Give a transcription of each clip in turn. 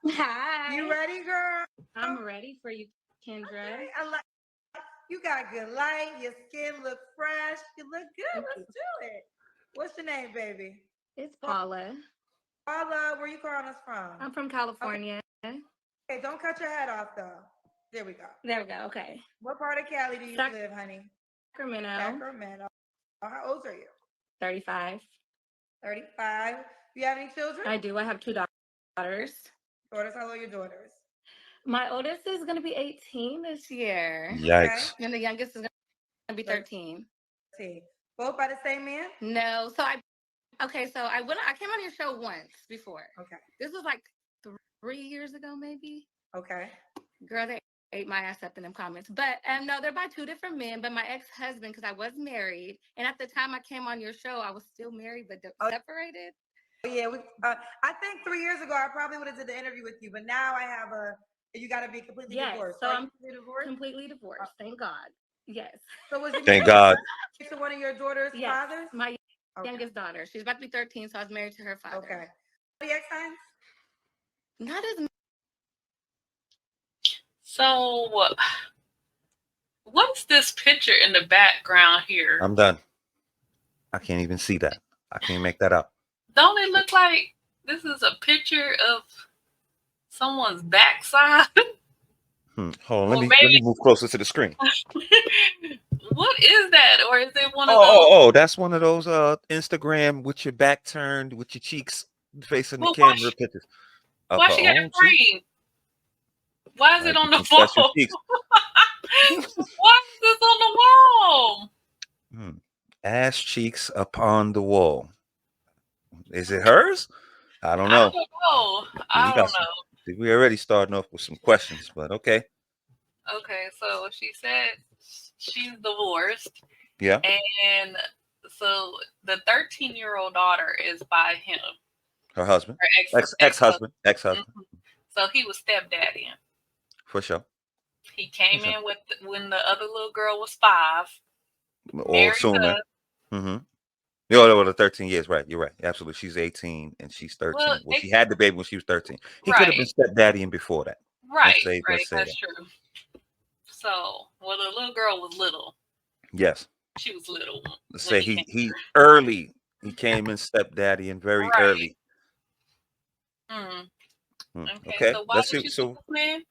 Hi. You ready, girl? I'm ready for you, Kendra. Okay, you got good light. Your skin look fresh. You look good. Thank Let's you. do it. What's your name, baby? It's Paula. Paula, where you calling us from? I'm from Okay, California. okay, don't cut your head off though. There we go. There we go. Okay. What part of Cali do you live, honey? Sacramento. Sacramento. How old are you? 35. 35. Do you have any children? I do. I have two daughters. Daughters, how old are your daughters? My oldest is going to be 18 this year. Okay. Yikes. And the youngest is going to be 13. 13. Both by the same man? No. So I came on your show once before. Okay. This was like 3 years ago, maybe. Okay. Girl, they ate my ass up in them comments. But no, they're by two different men. But my ex-husband, because I was married, and at the time I came on your show, I was still married but separated. Yeah, I think 3 years ago I probably would have did the interview with you, but now I have you got to be completely divorced. So Are I'm you divorced? completely divorced. Thank God. Yes. So was you Thank married God. to one of your daughter's fathers? My youngest daughter. She's about to be 13, so I was married to her father. Okay. The ex-husband? Not as. So, what's this picture in the background here? I'm done. I can't even see that. I can't make that up. Don't it look like this is a picture of someone's backside? Hold on, let me move closer to the screen. What is that? Or is it one of those? Oh, that's one of those Instagram with your back turned, with your cheeks facing the camera pictures. Why she got a frame? Why is it on the wall? Why is this on the wall? Ass cheeks upon the wall. Is it hers? I don't know. I don't know. We're already starting off with some questions, but okay. Okay, so she said she's divorced. Yeah. And so the 13-year-old daughter is by him. Her husband. Her ex-husband. Ex-husband. Mm-hmm. So he was stepdaddy. For sure. He came in with when the other little girl was 5. Or sooner. Mm-hmm. Well, the 13 years, right? You're right. Absolutely. She's 18 and she's 13. Well, she had the baby when she was 13. He could have been stepdaddying before that. Right. That's true. So, well, the little girl was little. Yes. She was little. Let's say he early. He came in stepdaddying very early. Okay. So why did you see this man?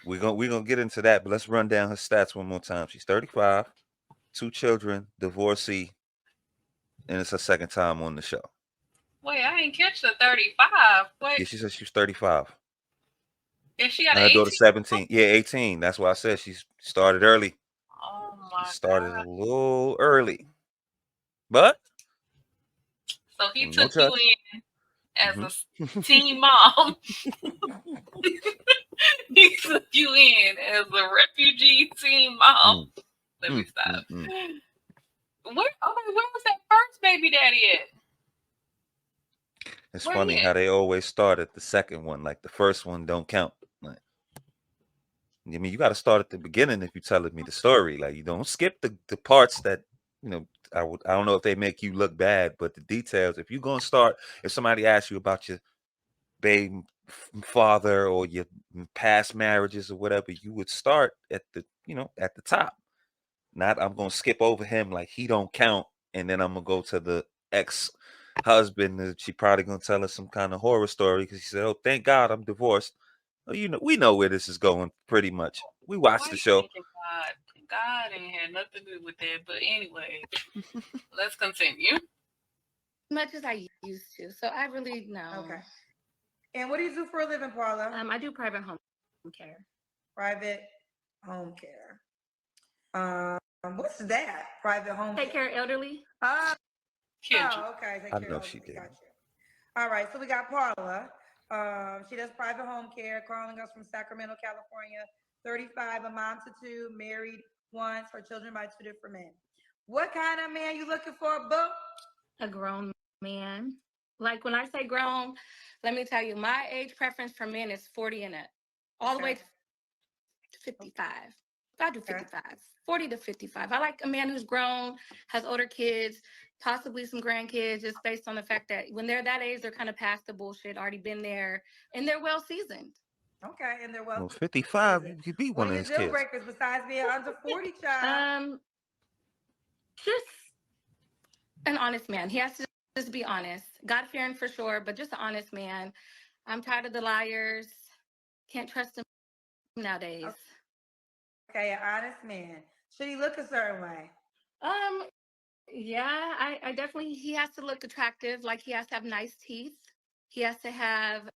We're gonna get into that, but let's run down her stats one more time. She's 35, 2 children, divorcee, and it's her second time on the show. Wait, I didn't catch the 35. Wait. Yeah, she said she was 35. And she got her daughter 17. Yeah, 18. That's why I said she started early. Oh my God. Started a little early. But so he took you in as a teen mom. He took you in as a refugee teen mom. Let me stop. Where was that first baby daddy at? It's funny how they always start at the second one. Like the first one don't count. Like, I mean, you got to start at the beginning if you're telling me the story. Like you don't skip the parts that, you know, I don't know if they make you look bad, but the details, if you're going to start, if somebody asks you about your baby father or your past marriages or whatever, you would start at the, at the top. Not I'm going to skip over him like he don't count. And then I'm going to go to the ex-husband. She probably going to tell us some kind of horror story because she said, oh, thank God I'm divorced. Well, we know where this is going pretty much. We watched the show. God ain't had nothing to do with that. But anyway, let's continue. As much as I used to. So I really know. Okay. And what do you do for a living, Paula? I do private home care. Private home care. What's that? Private home Take care of elderly. Oh, okay. I know she did. Got you. All right, so we got Paula. She does private home care, calling us from Sacramento, California. 35, a mom to 2, married once, her children by 2 different men. What kind of man you looking for, boo? A grown man. Like when I say grown, let me tell you, my age preference for men is 40 and up, all the way to 55. I do 55, 40 to 55. I like a man who's grown, has older kids, possibly some grandkids, just based on the fact that when they're that age, they're kind of past the bullshit, already been there, and they're well seasoned. Okay, and they're Well, well. 55, seasoned. you could be What one are of your his deal kids. breakers besides being under 40, child? Just an honest man. He has to just be honest. God fearing for sure, but just an honest man. I'm tired of the liars. Can't trust him nowadays. Okay, an honest man. Should he look a certain way? Yeah, I definitely, he has to look attractive. Like, he has to have nice teeth. He has to have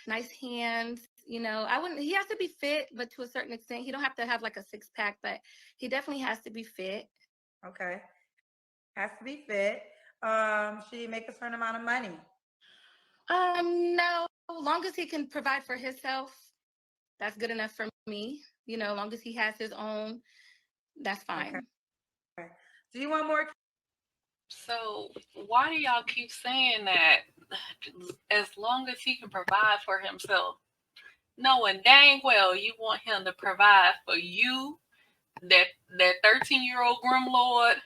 nice hands. You know, I wouldn't, he has to be fit, but to a certain extent. He don't have to have like a six pack, but he definitely has to be fit. Okay. Has to be fit. Should he make a certain amount of money? No, long as he can provide for himself, that's good enough for me. You know, long as he has his own, that's fine. Okay. Do you want more? So why do y'all keep saying that? As long as he can provide for himself, knowing dang well you want him to provide for you, that 13-year-old grim lord,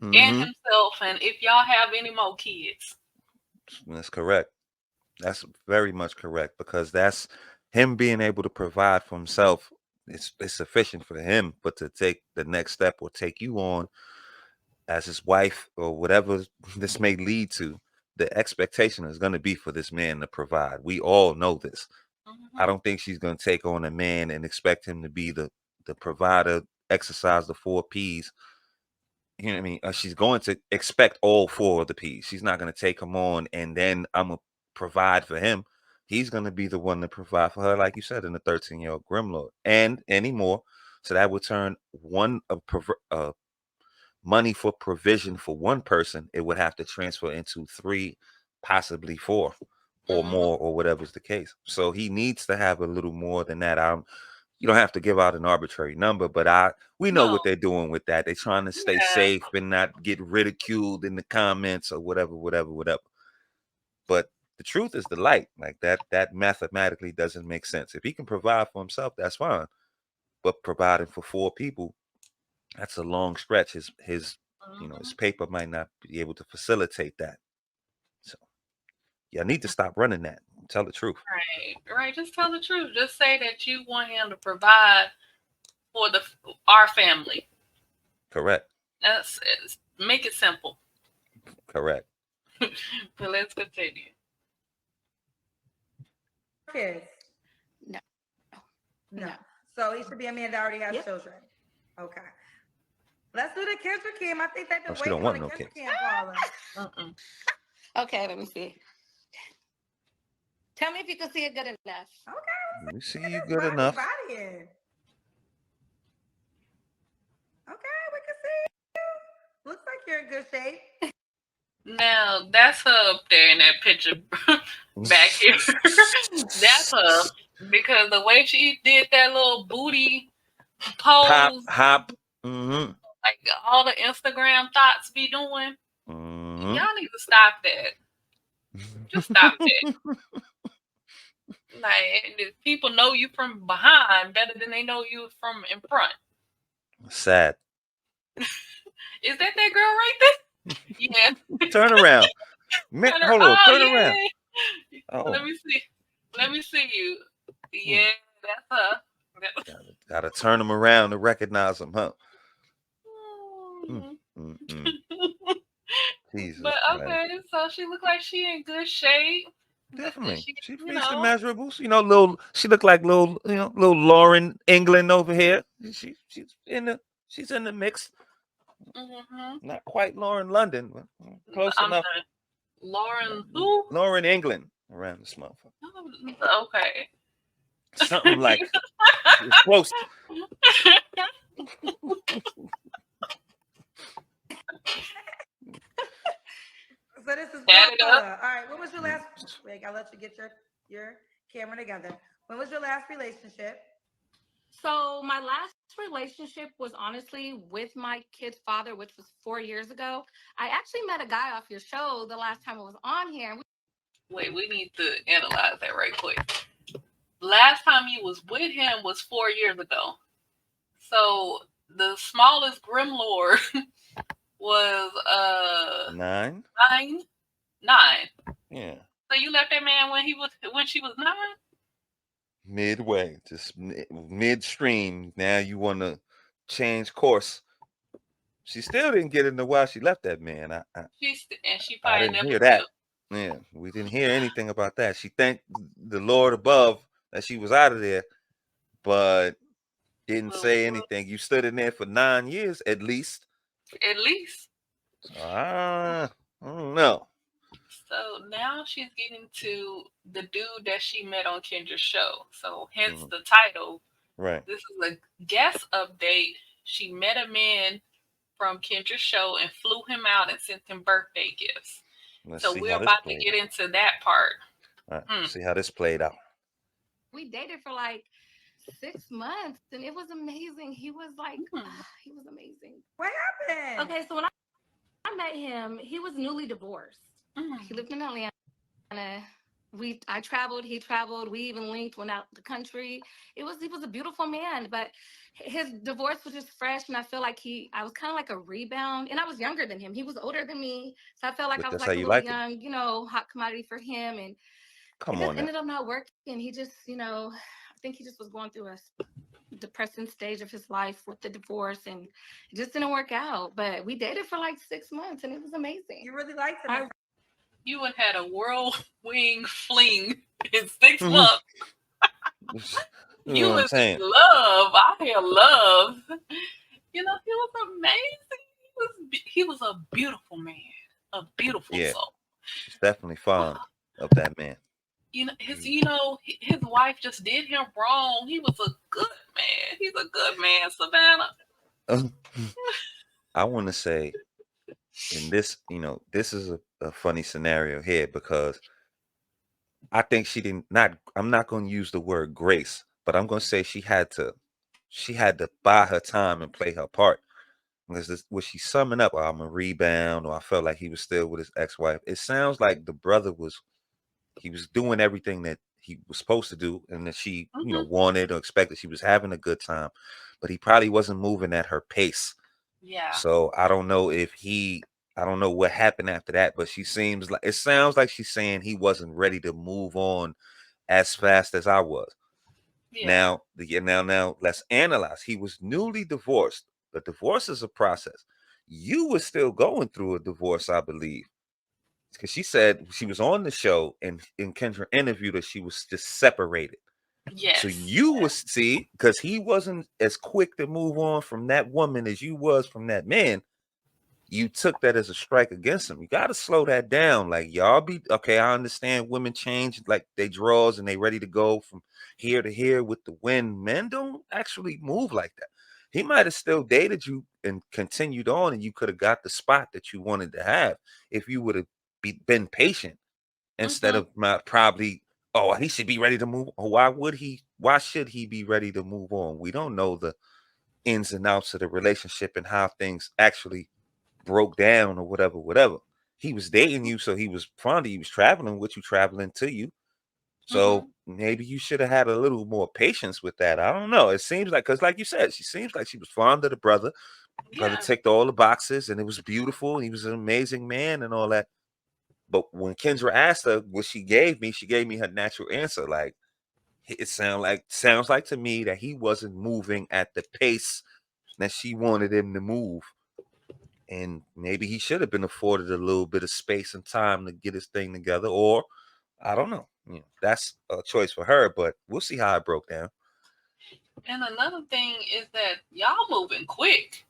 and himself, and if y'all have any more kids. That's correct. That's very much correct, because that's him being able to provide for himself. It's sufficient for him, but to take the next step or take you on as his wife or whatever this may lead to, the expectation is going to be for this man to provide. We all know this. I don't think she's going to take on a man and expect him to be the provider, exercise the 4 P's. You know what I mean? She's going to expect all 4 of the P's. She's not going to take him on and then I'm going to provide for him. He's going to be the one to provide for her, like you said, in the 13-year-old Grimlord, and anymore. So that would turn money for provision for one person. It would have to transfer into 3, possibly 4 or more, or whatever's the case. So he needs to have a little more than that. You don't have to give out an arbitrary number, but we know what they're doing with that. They're trying to stay safe and not get ridiculed in the comments or whatever. But the truth is the light. Like that mathematically doesn't make sense. If he can provide for himself, that's fine. But providing for 4 people, that's a long stretch. His paper might not be able to facilitate that. So I need to stop running that. Tell the truth. Right. Just tell the truth. Just say that you want him to provide for our family. Correct. Make it simple. Correct. But let's continue. Kids? No. So he should be a man that already has children. Okay. Let's do the Kendra Kim. I think that the she wait don't on want the no Kendra kids. Kim, Paula. Okay, let me see. Tell me if you can see it good enough. Okay. Let me see you good enough. Body in. Okay, we can see you. Looks like you're in good shape. Now, that's her up there in that picture back here. That's her. Because the way she did that little booty pose. Hop. Like all the Instagram thoughts be doing. Y'all need to stop that. Just stop that. Like, people know you from behind better than they know you from in front. Sad. Is that girl right there? Yeah. Turn around. Hold on. Turn around. Oh. Let me see you. Yeah, that's her. Gotta turn them around to recognize them, huh? Jesus, but okay, so she looked like she in good shape. Definitely, she fits the measurables. She looked like little Lauren England over here. She's in the mix. Not quite Lauren London, but close enough. Sorry. Lauren who? Lauren England around this motherfucker. Okay. Something like close. So this is Paula. All right. When was your last? Wait, I'll let you get your camera together. When was your last relationship? So my last relationship was honestly with my kid's father, which was 4 years ago. I actually met a guy off your show the last time I was on here. Wait, we need to analyze that right quick. Last time you was with him was 4 years ago. So the smallest Grim Lord was 9. 9. Yeah. So you left that man when she was 9? Midway, just midstream. Now you want to change course. She still didn't get into why she left that man. She I probably didn't never hear will. that. Yeah, we didn't hear anything about that. She thanked the Lord above that she was out of there, but didn't Well, say anything. You stood in there for 9 years at least. at least. So I don't know. So now she's getting to the dude that she met on Kendra's show. So hence the title. Right. This is a guest update. She met a man from Kendra's show and flew him out and sent him birthday gifts. Let's So see we're how this about to played get out. into that part. All right, see how this played out. We dated for like 6 months, and it was amazing. He was like, he was amazing. What happened? Okay, so when I met him, he was newly divorced. He lived in Atlanta. I traveled, he traveled. We even linked, went out the country. He was a beautiful man, but his divorce was just fresh, and I feel like I was kind of like a rebound, and I was younger than him. He was older than me, so I felt like But I was that's how like a you little like it. young, hot commodity for him, and Come it just on now. ended up not working. He just, I think he just was going through a depressing stage of his life with the divorce, and it just didn't work out. But we dated for like 6 months, and it was amazing. You really liked him. You had a whirlwind fling in 6 months. You know what I'm saying? Love. I hear love. He was amazing. He was a beautiful man. A beautiful soul. She's definitely fond of that man. His wife just did him wrong. He was a good man. He's a good man, Savannah. I want to say, in this, this is a funny scenario here because I think she didn't not. I'm not going to use the word grace, but I'm going to say she had to buy her time and play her part. Because was she summing up? Oh, I'm a rebound, or I felt like he was still with his ex-wife. It sounds like the brother was doing everything that he was supposed to do, and that she, wanted or expected. She was having a good time, but he probably wasn't moving at her pace. Yeah. So I don't know I don't know what happened after that, but it sounds like she's saying he wasn't ready to move on as fast as I was. Yeah. Now let's analyze. He was newly divorced. The divorce is a process. You were still going through a divorce, I believe. Because she said she was on the show and in Kendra interviewed her, she was just separated. Yes. So you was see, because he wasn't as quick to move on from that woman as you was from that man. You took that as a strike against him. You got to slow that down. Like, y'all be okay. I understand women change, like they draws and they ready to go from here to here with the wind. Men don't actually move like that. He might have still dated you and continued on, and you could have got the spot that you wanted to have if you would have been patient instead of probably, oh, he should be ready to move. Why should he be ready to move on? We don't know the ins and outs of the relationship and how things actually broke down or whatever. He was dating you, so he was fond of you. He was traveling with you, traveling to you. So maybe you should have had a little more patience with that. I don't know. It seems like, because like you said, she seems like she was fond of the brother. Brother ticked all the boxes, and it was beautiful. And he was an amazing man and all that. But when Kendra asked her what she gave me her natural answer. Like, it sounds like to me that he wasn't moving at the pace that she wanted him to move. And maybe he should have been afforded a little bit of space and time to get his thing together, or I don't know. That's a choice for her, but we'll see how it broke down. And another thing is that y'all moving quick.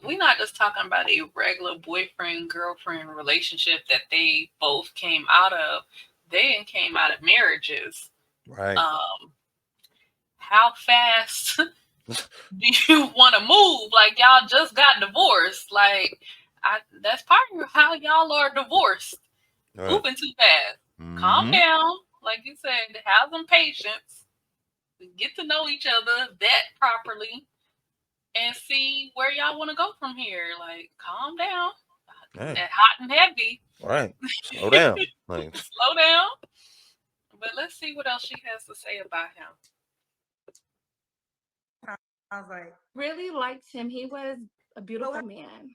We're not just talking about a regular boyfriend girlfriend relationship that they both came out of. They came out of marriages. Right. How fast do you want to move? Like, y'all just got divorced. Like, that's part of how y'all are divorced. Right. Moving too fast. Calm down. Like you said, have some patience. Get to know each other, vet properly, and see where y'all want to go from here. Like, calm down. Right. That hot and heavy. Right. Slow down. Like, slow down. But let's see what else she has to say about him. I was like, really liked him. He was a beautiful man.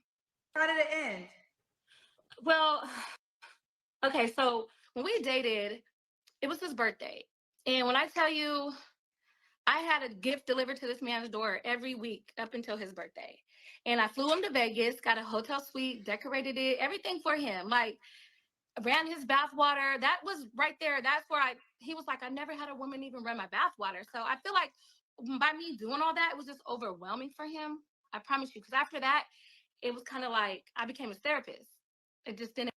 How did it end? Well, okay, so when we dated, it was his birthday. And when I tell you, I had a gift delivered to this man's door every week up until his birthday. And I flew him to Vegas, got a hotel suite, decorated it, everything for him. Like, ran his bath water. That was right there. That's where he was like, I never had a woman even run my bath water. So I feel like by me doing all that, it was just overwhelming for him. I promise you. Because after that, it was kind of like I became a therapist. It just didn't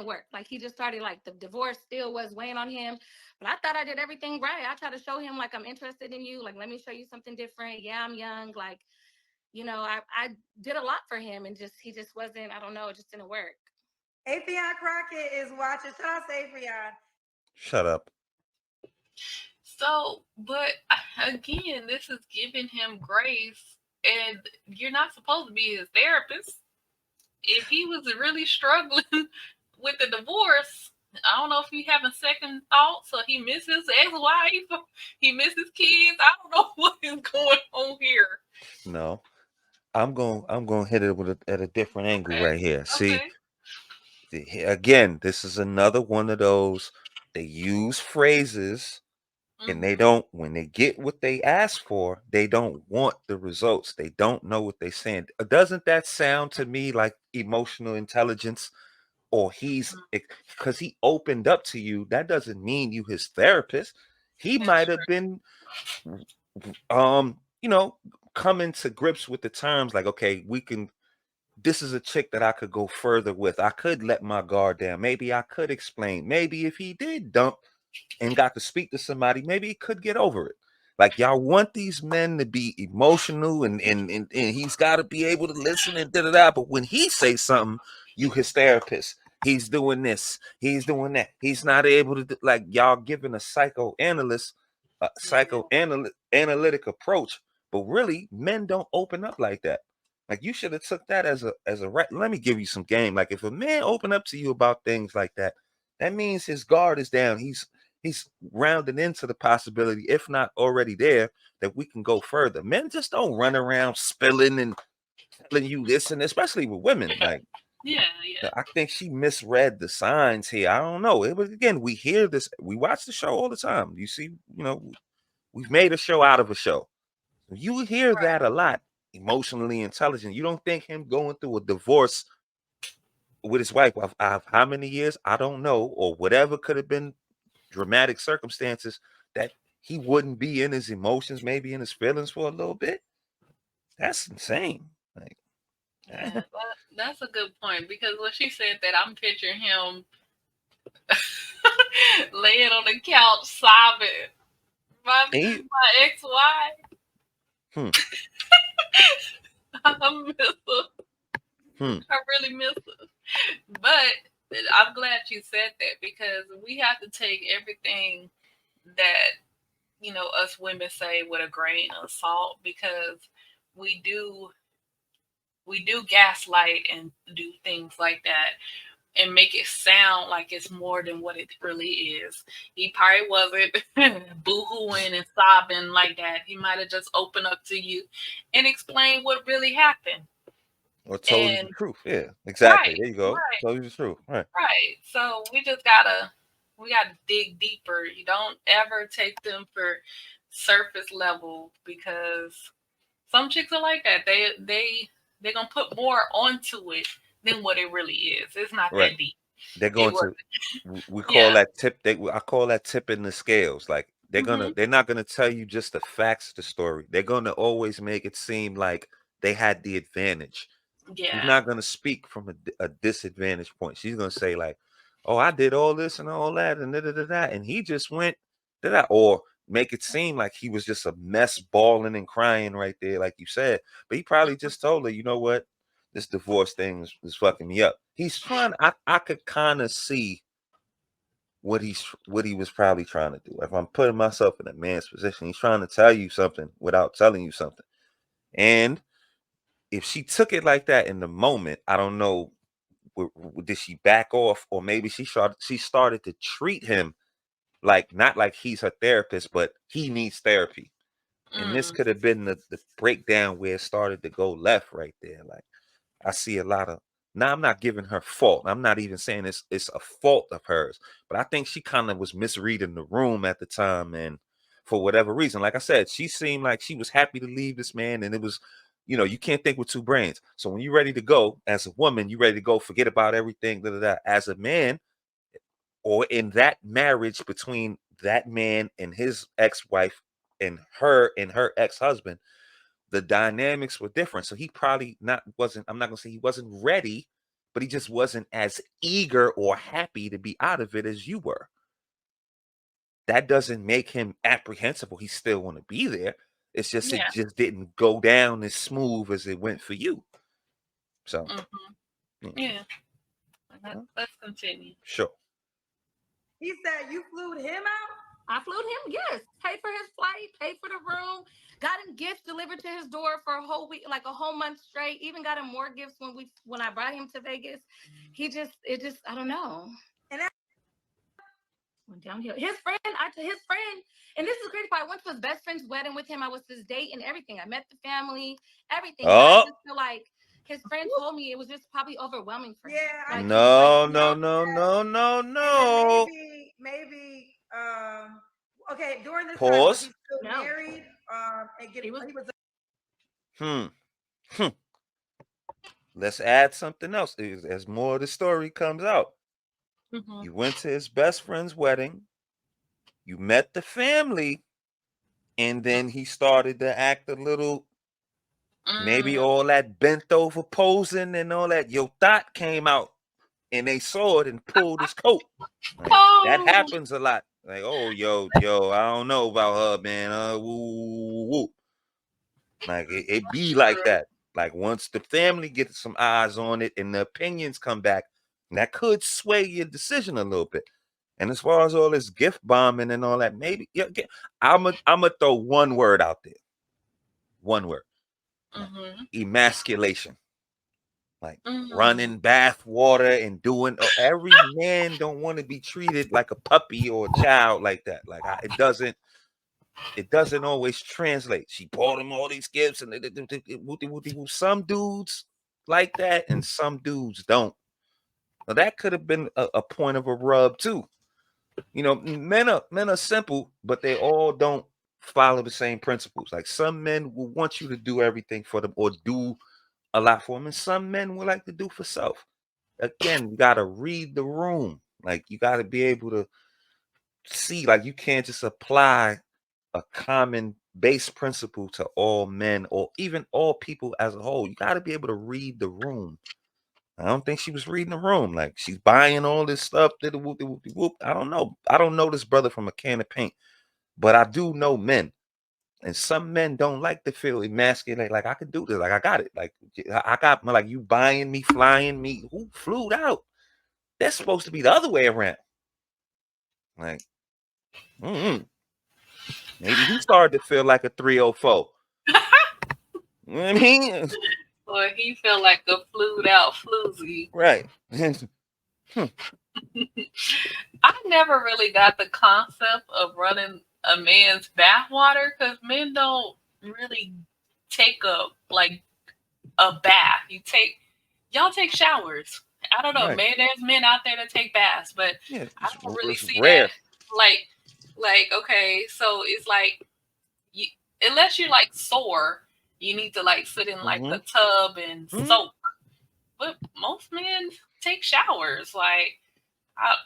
work. Like he just started like the divorce still was weighing on him. But I thought I did everything right. I tried to show him like I'm interested in you. Like, let me show you something different. Yeah, I'm young. Like, I did a lot for him and he just wasn't, I don't know, it just didn't work. Atheon Crockett is watching. Shout out to Atheon. Shut up. So, but again, this is giving him grace, and you're not supposed to be his therapist. If he was really struggling with the divorce, I don't know if he's having second thoughts or he misses his ex-wife, he misses kids. I don't know what is going on here. No, I'm going to hit it at a different angle right here. See, again, this is another one of those. They use phrases. And they don't, when they get what they ask for, they don't want the results. They don't know what they're saying. Doesn't that sound to me like emotional intelligence? Or because he opened up to you, that doesn't mean you his therapist. He might have been, coming to grips with the terms like, okay, this is a chick that I could go further with. I could let my guard down. Maybe I could explain. Maybe if he did dump and got to speak to somebody, maybe he could get over it. Like, y'all want these men to be emotional and he's got to be able to listen and da-da-da. But when he says something, you his therapist. He's doing this. He's doing that. He's not able to like y'all giving a psychoanalytic approach. But really, men don't open up like that. Like, you should have took that as a right. Let me give you some game. Like, if a man open up to you about things like that, that means his guard is down. He's rounding into the possibility, if not already there, that we can go further. Men just don't run around spilling and telling you this, and especially with women. Like, yeah. I think she misread the signs here. I don't know. It was, again, we hear this, we watch the show all the time. You see, we've made a show out of a show. You hear that a lot. Emotionally intelligent. You don't think him going through a divorce with his wife of how many years? I don't know, or whatever could have been dramatic circumstances, that he wouldn't be in his emotions, maybe in his feelings for a little bit. That's insane. Like, Yeah, that's a good point, because when she said that, I'm picturing him laying on the couch sobbing. My ex-wife. I miss her. I really miss her. But I'm glad you said that, because we have to take everything that us women say with a grain of salt, because we do gaslight and do things like that and make it sound like it's more than what it really is. He probably wasn't boo-hooing and sobbing like that. He might have just opened up to you and explained what really happened. Or told you the truth. Yeah, exactly. Right, there you go. right. Told you the truth. Right. Right. So we gotta dig deeper. You don't ever take them for surface level, because some chicks are like that. They're gonna put more onto it than what it really is. It's not that deep. They're going to, we call that tip. I call that tipping the scales. Like, they're not gonna tell you just the facts of the story. They're gonna always make it seem like they had the advantage. Yeah. She's not gonna speak from a disadvantage point. She's gonna say like, "Oh, I did all this and all that and da, and he just went that," or make it seem like he was just a mess, bawling and crying right there, like you said. But he probably just told her, "You know what? This divorce thing is fucking me up." He's trying. I could kind of see what he was probably trying to do. If I'm putting myself in a man's position, he's trying to tell you something without telling you something. And if she took it like that in the moment, I don't know, did she back off, or maybe she started to treat him like, not like he's her therapist, but he needs therapy. And this could have been the breakdown where it started to go left right there. Like, I see a lot of. Now I'm not giving her fault. I'm not even saying it's a fault of hers, but I think she kind of was misreading the room at the time, and for whatever reason, like I said, she seemed like she was happy to leave this man, and it was, you can't think with two brains. So when you're ready to go as a woman, you're ready to go, forget about everything. Da, da, da. As a man, or in that marriage between that man and his ex-wife and her ex-husband, the dynamics were different. So he probably wasn't, I'm not gonna say he wasn't ready, but he just wasn't as eager or happy to be out of it as you were. That doesn't make him apprehensive. He still want to be there. It's just it Yeah. just didn't go down as smooth as it went for you. So Yeah. Let's continue. Sure. He said you flew him out? I flew him, yes. Paid for his flight, paid for the room, got him gifts delivered to his door for a whole week, like a whole month straight. Even got him more gifts when I brought him to Vegas. I don't know. And that- Went downhill. His friend, and this is crazy part. I went to his best friend's wedding with him. I was his date and everything. I met the family, everything. But I just feel like his friend told me it was just probably overwhelming for him. Yeah, Like, No. Maybe okay, during this time was Pause. he still No. married? He was Let's add something else as more of the story comes out. You went to his best friend's wedding, you met the family, and then he started to act a little, maybe all that bent over posing and all that. Your thought came out and they saw it and pulled his coat. Like, that happens a lot. Like, oh, yo, I don't know about her, man. Woo. Like, it be like that. Like, once the family gets some eyes on it and the opinions come back, that could sway your decision a little bit. And as far as all this gift bombing and all that, maybe I'm gonna throw one word out there. One word. Emasculation. Like running bath water and doing. Every man don't want to be treated like a puppy or a child like that. Like it doesn't always translate. She bought him all these gifts, and some dudes like that, and some dudes don't. Now that could have been a point of a rub too. Men are simple, but they all don't follow the same principles. Like some men will want you to do everything for them or do a lot for them, and some men will like to do for self. Again, you gotta read the room. Like you gotta be able to see. Like you can't just apply a common base principle to all men or even all people as a whole. You got to be able to read the room. I don't think she was reading the room. Like she's buying all this stuff. I don't know. I don't know this brother from a can of paint, but I do know men. And some men don't like to feel emasculated. Like I could do this. Like I got it. Like I got like you buying me, flying me. Who flew out? That's supposed to be the other way around. Like, maybe he started to feel like a 304. You know what I mean? Or he felt like a flued out floozy. Right. I never really got the concept of running a man's bathwater because men don't really take a bath. Y'all take showers. I don't know. Right. Maybe there's men out there that take baths, but Yeah, I don't really see rare. that. Like okay, so it's like unless you're like sore, you need to like sit in like the tub and soak. But most men take showers. Like I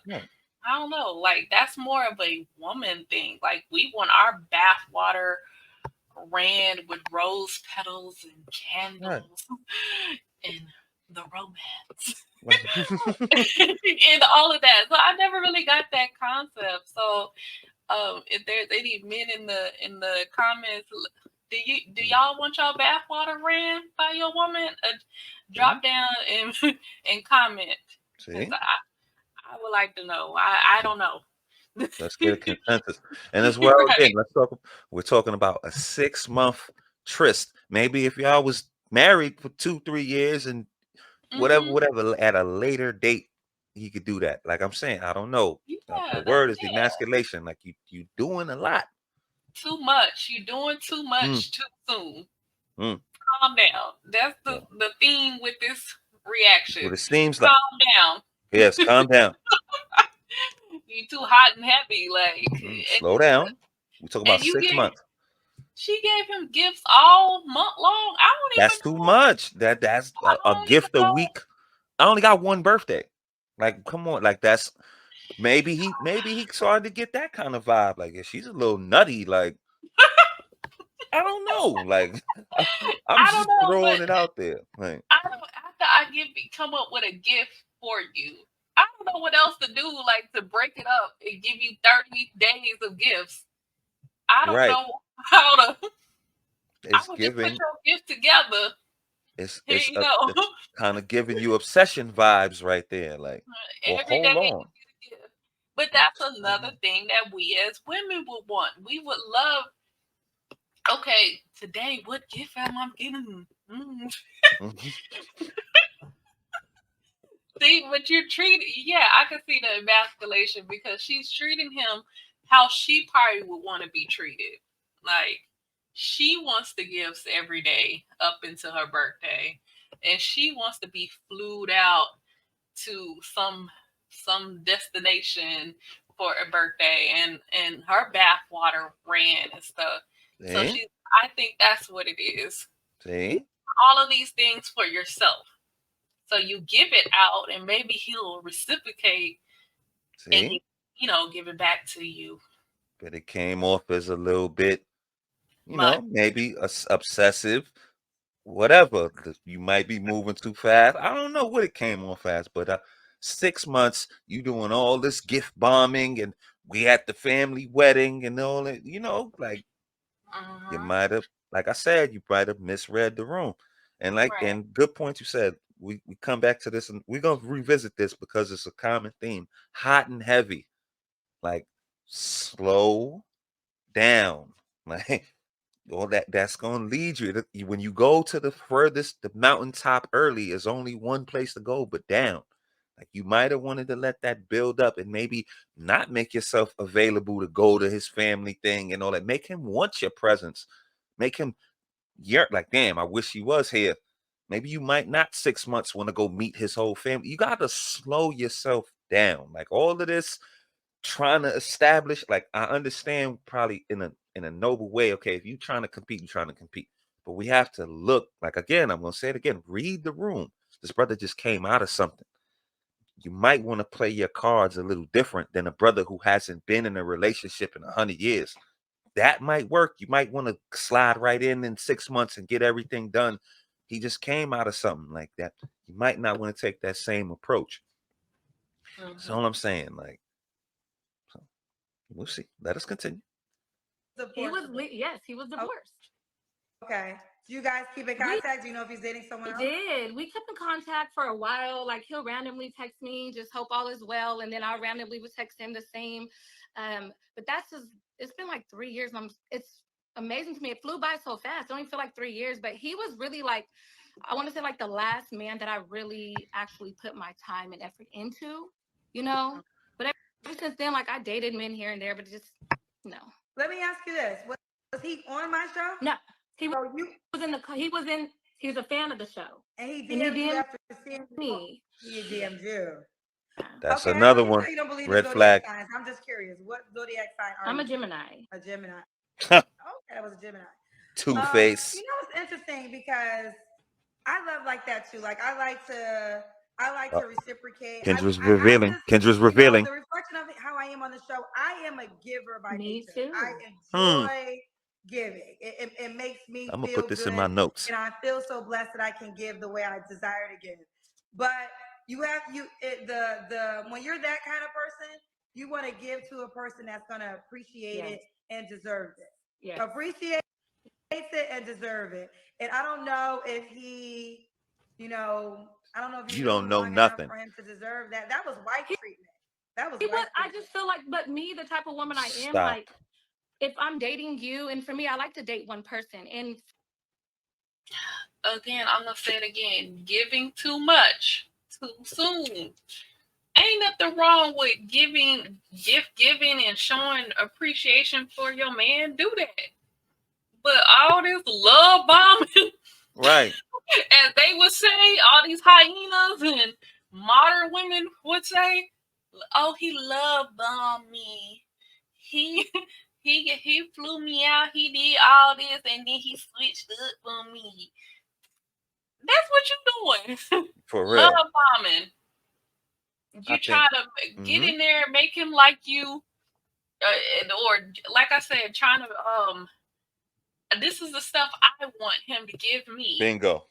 don't know. Like that's more of a woman thing. Like we want our bath water ran with rose petals and candles and the romance and all of that. So I never really got that concept. So if there's any men in the comments, do y'all want y'all bath water ran by your woman? Drop down and comment. See? I would like to know. I don't know. Let's get a consensus. And as well, again, we're talking about a 6-month tryst. Maybe if y'all was married for 2-3 years and whatever, at a later date, he could do that. Like I'm saying, I don't know. The word is emasculation. Like you doing a lot. Too much. You're doing too much too soon. calm down. That's the theme with this reaction. What it seems like. Calm down. Yes, calm down. You too hot and heavy, like. Slow down. We talking about And you 6 months. She gave him gifts all month long. I don't That's even too know. much. That's I a don't gift even a know. week. I only got one birthday. Like, come on, like that's maybe he started to get that kind of vibe. Like, if she's a little nutty, like I don't know. Like, I'm I don't just know, throwing but it out there. Like, I don't. After I come up with a gift for you, I don't know what else to do. Like to break it up and give you 30 days of gifts. I don't right. know how to. I It's would just put giving. your gift together. It's Here it's you go. it's kind of giving you obsession vibes right there. Like, well, Every day hold you on. get a gift. But that's another thing that we as women would want. We would love. Okay, today what gift am I getting? Mhm. See, but you're treating, yeah, I can see the emasculation because she's treating him how she probably would want to be treated. Like, she wants the gifts every day up until her birthday, and she wants to be flued out to some destination for a birthday, and her bath water ran and stuff. So See, I think that's what it is. see, All of these things for yourself. So you give it out, and maybe he'll reciprocate and see. give it back to you. But it came off as a little bit, But maybe obsessive, whatever. You might be moving too fast. I don't know what it came off as, but 6 months, you doing all this gift bombing, and we at the family wedding and all that. Like you might have, like I said, you might have misread the room. And right. and good point you said. We come back to this, and we're gonna revisit this because it's a common theme. Hot and heavy, like slow down, like all that's gonna lead you when you go to the furthest, the mountaintop early is only one place to go, but down. Like, you might have wanted to let that build up and maybe not make yourself available to go to his family thing and all that. Make him want your presence. Make him yearn, like, damn, I wish he was here. Maybe you might not 6 months want to go meet his whole family. You got to slow yourself down. Like, all of this trying to establish, like, I understand probably in a noble way. Okay, if you're trying to compete, you're trying to compete. But we have to look, like, again, I'm gonna say it again, read the room. This brother just came out of something. You might want to play your cards a little different than a brother who hasn't been in a relationship in 100 years. That might work. You might want to slide right in 6 months and get everything done. He just came out of something like that. You might not want to take that same approach. That's all I'm saying. Like, so we'll see. Let us continue. He was yes, he was divorced. Okay. Do you guys keep in contact? Do you know if he's dating someone else? We did. We kept in contact for a while. Like, he'll randomly text me, just hope all is well, and then I randomly would text him the same. But that's just, it's been like 3 years. It's amazing to me. It flew by so fast. I don't even feel like 3 years. But he was really like, I want to say, like, the last man that I really actually put my time and effort into. But ever since then, like, I dated men here and there, but just no. Let me ask you this: was he on my show? No, he So you was in the. He was a fan of the show. and he And he DM'd you DM'd after seeing me. He DM'd you. That's Okay, I know another you one. say you don't believe in Red zodiac flag. signs. I'm just curious. What zodiac sign are I'm you? a Gemini. A Gemini. Okay, I was a Gemini. Two-Face. You know, it's interesting because I love like that too. Like, I like to reciprocate. Kendra's I revealing. just, Kendra's revealing. the reflection of how I am on the show. I am a giver by Me nature. too. I enjoy giving. It makes me I'm gonna feel put this good, in my notes. and I feel so blessed that I can give the way I desire to give. But you have the when you're that kind of person, you want to give to a person that's gonna appreciate it and deserve it. Yes. Appreciate it and deserve it. And I don't know if he, I don't know if You knew don't him know long enough nothing. for him to deserve that. That was wife treatment. That was He wife was. I treatment. just feel like, but me, the type of woman I am, Stop. like, if I'm dating you, and for me, I like to date one person. And Again, I'm gonna say it again. Giving too much too soon. Ain't nothing wrong with gift giving and showing appreciation for your man. Do that. But all this love bombing, Right. As they would say, all these hyenas and modern women would say, "Oh, he love bombed me. He he flew me out. He did all this, and then he switched up on me." That's what you doing. For Love real. bombing. I You think. try to get Hmm. in there, make him like you, or like I said, trying to This is the stuff I want him to give me. Bingo.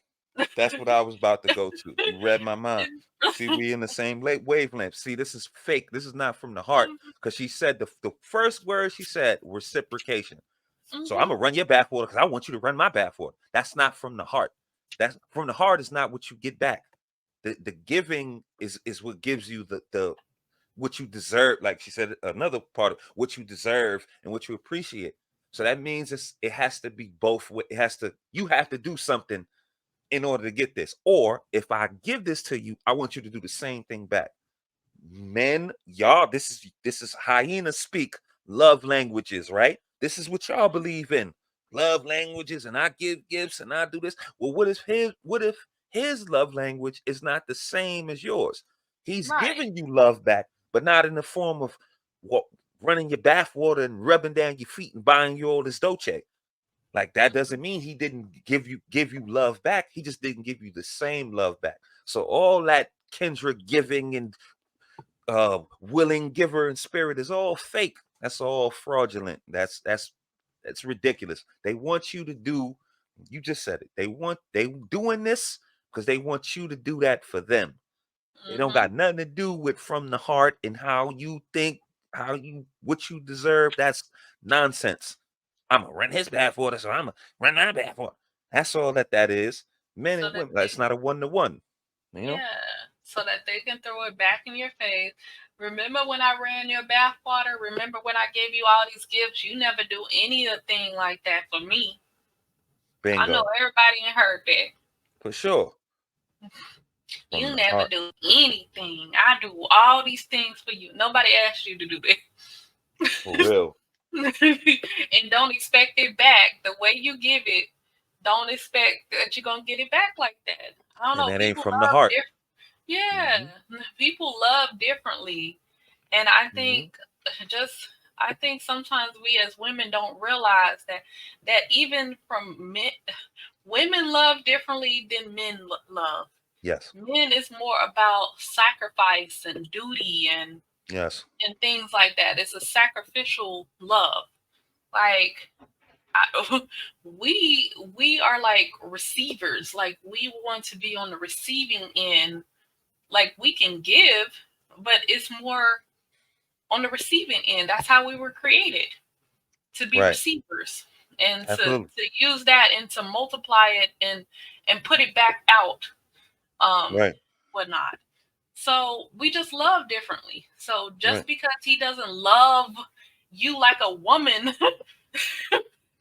That's what I was about to go to. You read my mind. See, we in the same wavelength. See, this is fake. This is not from the heart. Because she said the first word she said, reciprocation. So I'm Mhm. gonna run your bathwater because I want you to run my bathwater. That's not from the heart. That's from the heart is not what you get back. The giving is what gives you the what you deserve. Like she said, another part of what you deserve and what you appreciate. So that means it has to be both. It has to you have to do something in order to get this. Or if I give this to you, I want you to do the same thing back. Men, y'all, this is hyena speak, love languages, right? This is what y'all believe in. Love languages, and I give gifts and I do this. Well, what if his love language is not the same as yours? He's Right. giving you love back, but not in the form of what running your bath water and rubbing down your feet and buying you all this doche. Like that doesn't mean he didn't give you love back. He just didn't give you the same love back. So all that Kendra giving and willing giver and spirit is all fake. That's all fraudulent. That's ridiculous. They want you to do. You just said it. They doing this because they want you to do that for them. They don't Mhm. got nothing to do with from the heart and how you think, what you deserve. That's nonsense. I'm gonna run his bathwater, so I'm gonna run my bathwater. That's all that is. Men So and that women. Like, it's not a one to one. You know. Yeah, so that they can throw it back in your face. Remember when I ran your bathwater? Remember when I gave you all these gifts? You never do anything like that for me. I know Bingo. everybody ain't heard that. For sure. From You the never heart. do anything. I do all these things for you. Nobody asked you to do For real. that. And don't expect it back. The way you give it, don't expect that you're gonna get it back like that. I don't And know. that ain't People from the love heart. different. Yeah, Hmm. people love differently. And I Hmm. think just I think sometimes we as women don't realize that even from men, women love differently than men love. Yes. Men is more about sacrifice and duty Yes. and things like that. It's a sacrificial love. Like we are like receivers. Like we want to be on the receiving end. Like we can give, but it's more on the receiving end. That's how we were created, to be Right. receivers and Absolutely. to use that and to multiply it and put it back out, um Right. whatnot. So we just love differently. So Right. just because he doesn't love you like a woman,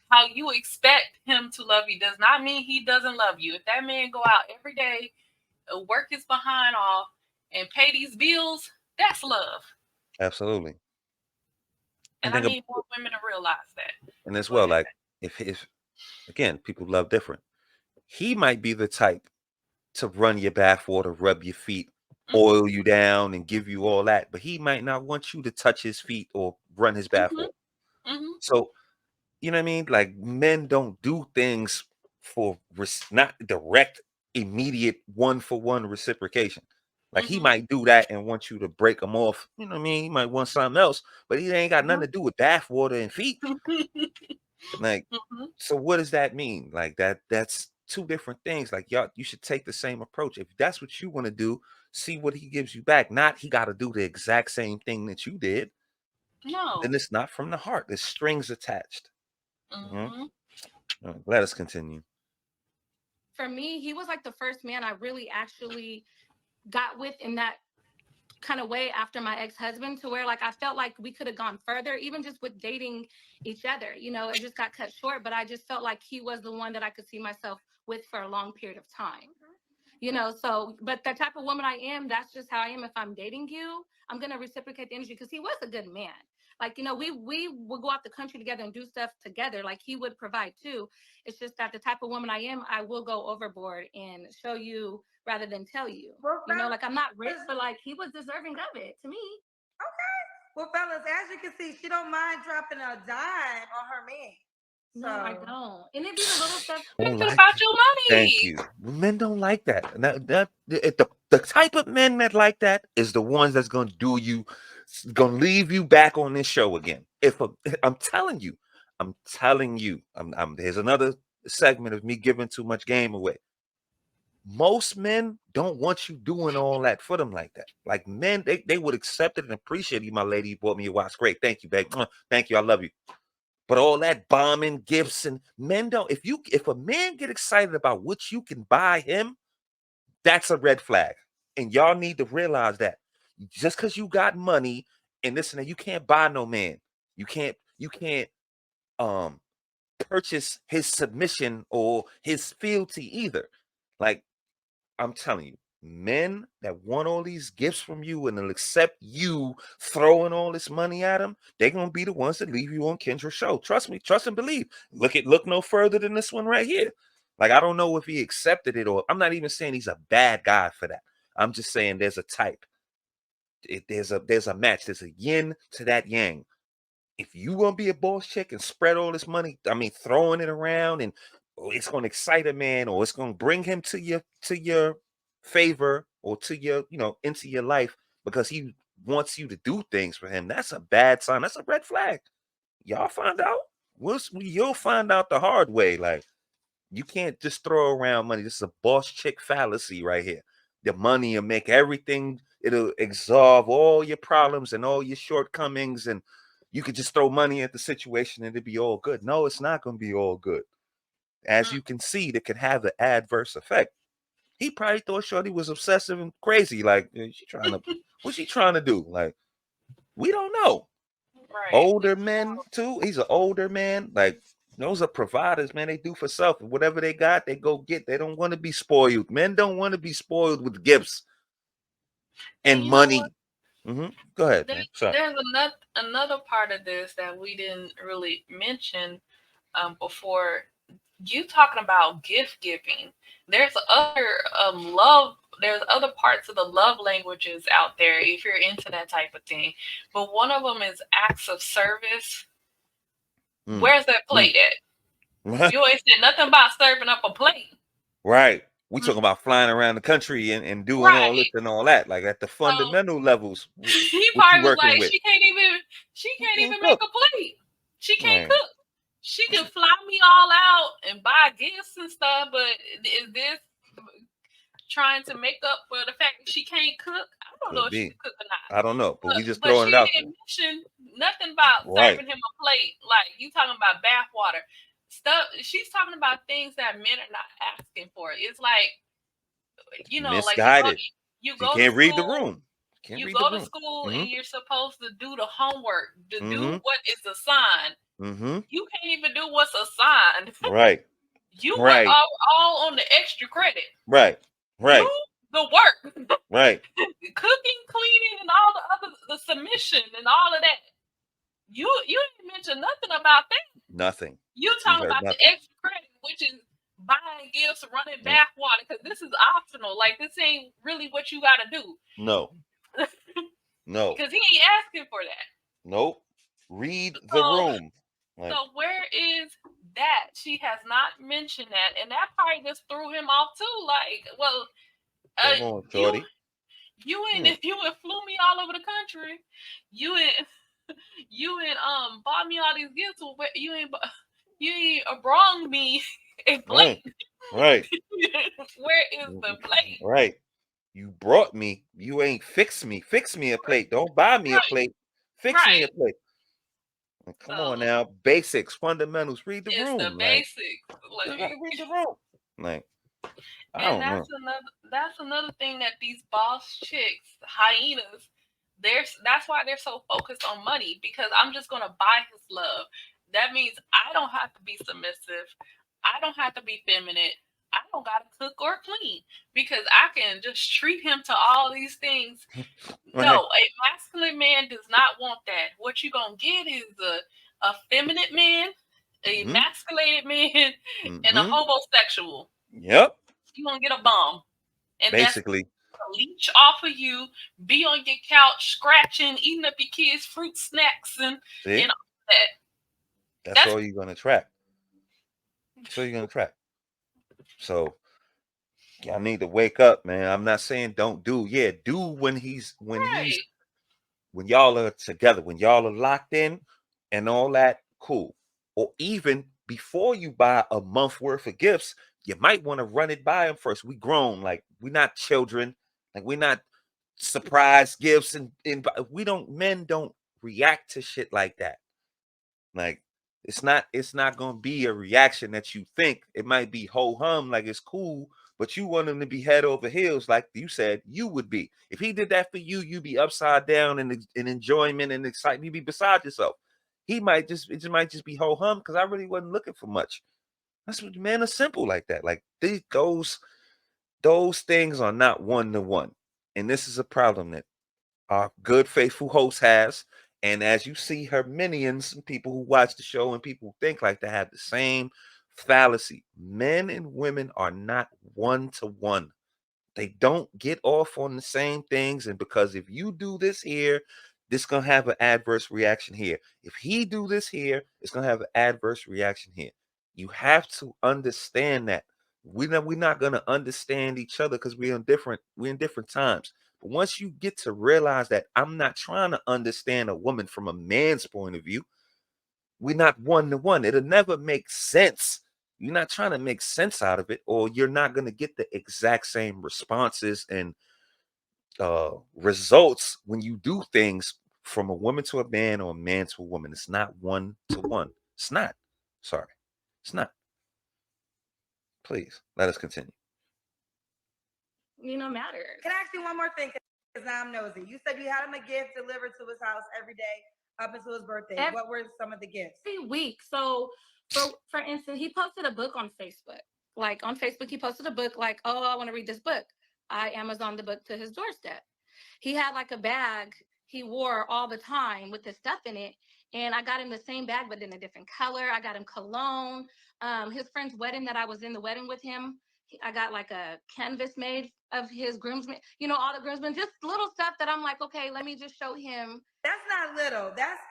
how you expect him to love you does not mean he doesn't love you. If that man go out every day, work his behind off, and pay these bills, that's love. Absolutely. And And I think need more women to realize that. and as Go well, ahead. like if again, people love different. He might be the type to run your bathwater, rub your feet, Mm-hmm, oil you down, and give you all that, but he might not want you to touch his feet or run his mm-hmm, bathwater. mm-hmm, So you know what I mean? Like men don't do things for not direct, immediate one for one reciprocation. Like he mm-hmm, might do that and want you to break him off. You know what I mean? He might want something else, but he ain't got nothing to do with bath water and feet. mm-hmm. Like, so what does that mean? Like that's two different things. Like y'all, you should take the same approach. If that's what you want to do, see what he gives you back. Not he got to do the exact same thing that you did. Then No. it's not from the heart. There's strings attached. Mhm. Mm-hmm. Let us continue. For me, he was like the first man I really actually got with in that kind of way after my ex-husband, to where like I felt like we could have gone further, even just with dating each other. It just got cut short, but I just felt like he was the one that I could see myself with for a long period of time. So, but the type of woman I am, that's just how I am. If I'm dating you, I'm going to reciprocate the energy, because he was a good man. Like, we would go out the country together and do stuff together. Like, he would provide too. It's just that the type of woman I am, I will go overboard and show you rather than tell you. Well, Like, I'm not rich, but like, he was deserving of it to me. Well, fellas, as you can see, she don't mind dropping a dime on her man. No, I So- don't. And it be the little stuff. Don't Thinking like about that. your money. Thank you. Men don't like that. The type of men that like that is the ones that's gonna leave you back on this show again. I'm telling you, there's another segment of me giving too much game away. Most men don't want you doing all that for them like that. Like, men, they would accept it and appreciate you, my lady. You bought me a watch. Great. Thank you, babe. Thank you. I love you. But all that bombing, gifts, and men don't. If a man get excited about what you can buy him, that's a red flag. And y'all need to realize that. Just because you got money and this and that, you can't buy no man. You can't um purchase his submission or his fealty either. Like, I'm telling you, men that want all these gifts from you and they'll accept you throwing all this money at them, they're gonna be the ones that leave you on Kendra's show. Trust me, trust and believe. Look no further than this one right here. Like, I don't know if he accepted it, or I'm not even saying he's a bad guy for that. I'm just saying there's a type. There's a match. There's a yin to that yang. If you gonna be a boss chick and spread all this money, I mean, throwing it around, and it's gonna excite a man, or it's gonna bring him to your favor, or to your, into your life, because he wants you to do things for him, that's a bad sign. That's a red flag. Y'all find out. You'll find out the hard way. Like, you can't just throw around money. This is a boss chick fallacy right here. The money will make everything, it'll absolve all your problems and all your shortcomings, and you could just throw money at the situation and it'd be all good. No, it's not going to be all good. As you can see, that could have an adverse effect. He probably thought Shorty was obsessive and crazy. Like, what's she trying to do? Like, we don't know. Right. Older men too. He's an older man. Like, those are providers, man. They do for self. Whatever they got, they go get. They don't want to be spoiled. Men don't want to be spoiled with gifts and you know money. what? Go ahead, man. Sorry. There's another part of this that we didn't really mention before. You talking about gift giving. There's other there's other parts of the love languages out there if you're into that type of thing. But one of them is acts of service. Where's that plate at? You ain't said nothing about serving up a plate. Right. We talking about flying around the country and doing all this and all that. Like, at the fundamental levels. He what probably you was working like, with? she can't even make a plate. She can't Right. cook. She can fly me all out and buy gifts and stuff, but is this trying to make up for the fact that she can't cook? I don't know if she can cook or not. I don't know, but we just But throwing she it out didn't mention nothing about serving him a plate. Like, you talking about bath water stuff. She's talking about things that men are not asking for. It's like, misguided. like you go can't to read the school, room. you go to school and you're supposed to do the homework, to do what is assigned. You can't even do what's assigned. Right. You went all on the extra credit. Right. Do the work. Right. Cooking, cleaning, and all the submission and all of that. You didn't mention nothing about that. Nothing. You talking about the extra credit, which is buying gifts, running bath water, because this is optional. Like, this ain't really what you got to do. No. No. Because he ain't asking for that. Nope. Read the room. So where is that? She has not mentioned that, and that probably just threw him off too. Like, well, come on, shorty. If you would flew me all over the country, you bought me all these gifts. You ain't brung me a plate. Right. Where is the plate? Right. You brought me. You ain't fix me. Fix me a plate. Don't buy me a plate. Fix me a plate. Come on now. Basics, fundamentals. Read the room. It's the basics. You gotta read the room. Like, I don't know. That's another thing that these boss chicks, hyenas, that's why they're so focused on money, because I'm just gonna buy his love. That means I don't have to be submissive. I don't have to be feminine. I don't gotta cook or clean because I can just treat him to all these things. No, a masculine man does not want that. What you gonna get is a feminine man, a emasculated man, and a homosexual. Yep. You gonna get a bum, and that's Basically. leech off of you, be on your couch scratching, eating up your kids' fruit snacks and See? all that. That's all you're gonna attract. That's all you're gonna attract. So y'all need to wake up, man. I'm not saying don't do. Yeah, do when Right. when y'all are together, when y'all are locked in and all that, cool. Or even before you buy a month worth of gifts, you might want to run it by him first. We grown, like we're not children, like we're not surprise gifts and men don't react to shit like that. Like it's not gonna be a reaction that you think. It might be ho hum, like it's cool, but you want him to be head over heels, like you said you would be. If he did that for you, you'd be upside down in enjoyment and excitement. You'd be beside yourself. It might just be ho hum because I really wasn't looking for much. That's what men are simple like that. Like those things are not one to one, and this is a problem that our good faithful host has. And as you see her minions and people who watch the show and people who think like they have the same fallacy. Men and women are not one to one. They don't get off on the same things. And because if you do this here, this gonna have an adverse reaction here. If he do this here, it's gonna have an adverse reaction here. You have to understand that. We're not gonna understand each other because we're in different times. But once you get to realize that I'm not trying to understand a woman from a man's point of view, we're not one to one. It'll never make sense. You're not trying to make sense out of it, or you're not going to get the exact same responses and results when you do things from a woman to a man or a man to a woman. It's not one to one. It's not. Sorry. It's not. Please let us continue. Matters. Can I ask you one more thing? Because now I'm nosy. You said you had him a gift delivered to his house every day up until his birthday. What were some of the gifts? Every week. So, for instance, he posted a book on Facebook. Like on Facebook, he posted a book like, "Oh, I want to read this book." I Amazon the book to his doorstep. He had like a bag he wore all the time with his stuff in it, and I got him the same bag but in a different color. I got him cologne. His friend's wedding that I was in the wedding with him, I got like a canvas made of his groomsmen. All the groomsmen, just little stuff that I'm like, okay, let me just show him. That's not little. That's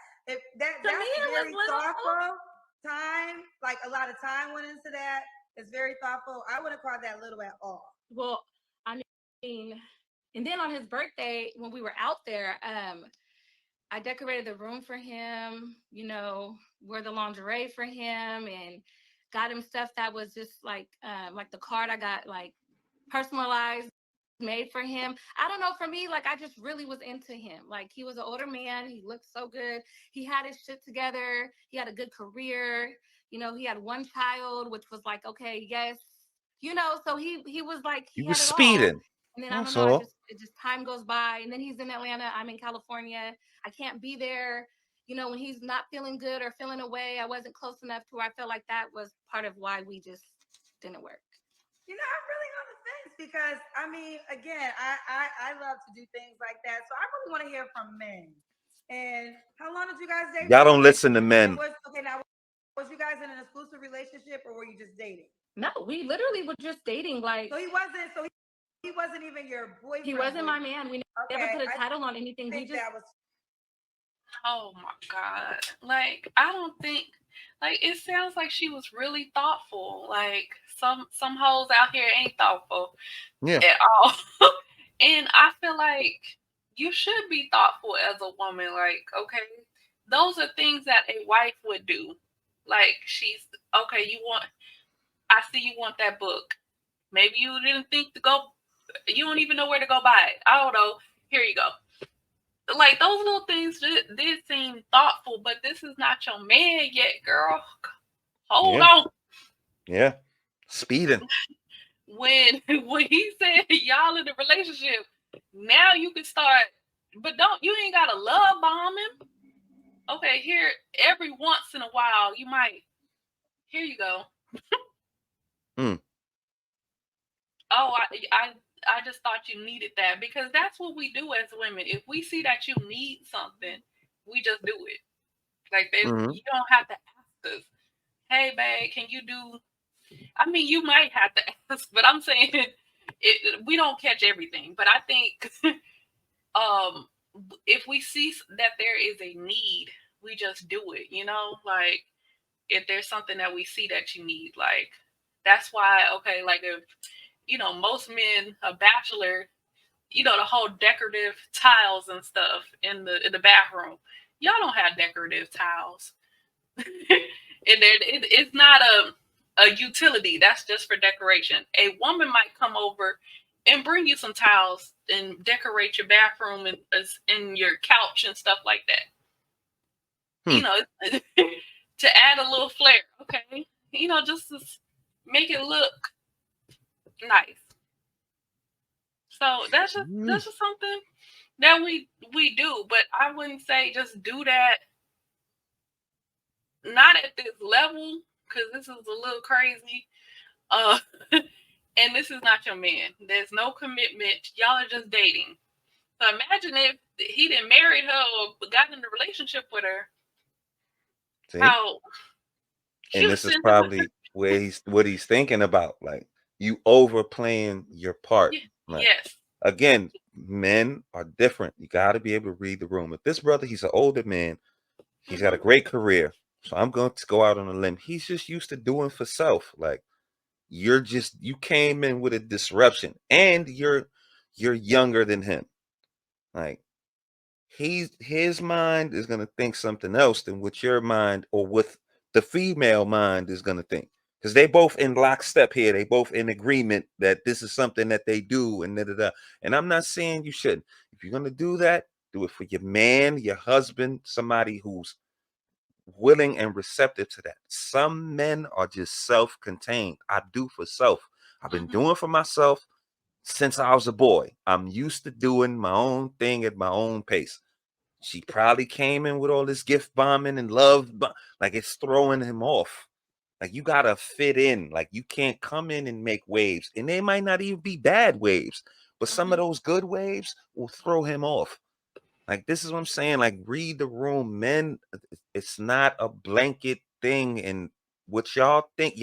very thoughtful. Time, like a lot of time went into that. It's very thoughtful. I wouldn't call that little at all. Well, I mean, and then on his birthday, when we were out there, I decorated the room for him, wore the lingerie for him, and got him stuff that was just like the card I got, like personalized, made for him. I don't know, for me, like I just really was into him. Like he was an older man, he looked so good. He had his shit together. He had a good career. He had one child, which was like, okay, yes, so he was like, he You had was it all. speeding. And then I don't That's know, all. it just time goes by, and then he's in Atlanta, I'm in California. I can't be there. When he's not feeling good or feeling away, I wasn't close enough to where I felt like that was part of why we just didn't work. I'm really on the fence because I mean, again, I love to do things like that, so I really want to hear from men. And how long did you guys date? Y'all don't listen to men. Now was you guys in an exclusive relationship or were you just dating? No, we literally were just dating. Like, so he wasn't even your boyfriend. He wasn't my man. We never put a title on anything. Oh my God. Like, I don't think, like, it sounds like she was really thoughtful. Like, some hoes out here ain't thoughtful at all. And I feel like you should be thoughtful as a woman. Like, okay, those are things that a wife would do. Like, she's, okay, I see you want that book. Maybe you didn't think to go, you don't even know where to go buy it. I don't know. Here you go. Like, those little things did seem thoughtful, but this is not your man yet, girl. Hold on. Yeah. Speeding. When he said y'all in a relationship, now you can start, but you ain't gotta love bomb him. Okay, here every once in a while you might. Here you go. Oh, I just thought you needed that, because that's what we do as women. If we see that you need something, we just do it. Like, Hmm. you don't have to ask us, "Hey, babe, can you do?" I mean, you might have to ask, but I'm saying we don't catch everything. But I think um, if we see that there is a need, we just do it. Like, if there's something that we see that you need, like, that's why, okay, like, if most men, a bachelor, the whole decorative tiles and stuff in the bathroom. Y'all don't have decorative tiles. And it's not a utility. That's just for decoration. A woman might come over and bring you some tiles and decorate your bathroom and your couch and stuff like that. Hmm. To add a little flair. Okay, just to make it look nice. So that's just something that we do. But I wouldn't say just do that. Not at this level, because this is a little crazy. Uh, and this is not your man. There's no commitment. Y'all are just dating. So imagine if he didn't marry her or got in a relationship with her. See? How she And was this is sitting there with probably what he's thinking about. Like, you overplaying your part. Like, yes. again, men are different. You got to be able to read the room. If this brother, he's an older man, he's got a great career. So I'm going to go out on a limb. He's just used to doing for self. Like, you came in with a disruption, and you're younger than him. Like, his mind is gonna think something else than what your mind or what the female mind is gonna think. Because they both in lockstep here. They both in agreement that this is something that they do, and da, da, da. And I'm not saying you shouldn't. If you're gonna do that, do it for your man, your husband, somebody who's willing and receptive to that. Some men are just self-contained. I do for self. I've been doing for myself since I was a boy. I'm used to doing my own thing at my own pace. She probably came in with all this gift bombing and love, like, it's throwing him off. Like, you gotta fit in. Like, you can't come in and make waves, and they might not even be bad waves, but some of those good waves will throw him off. Like, this is what I'm saying. Like, read the room, men. It's not a blanket thing. And what y'all think,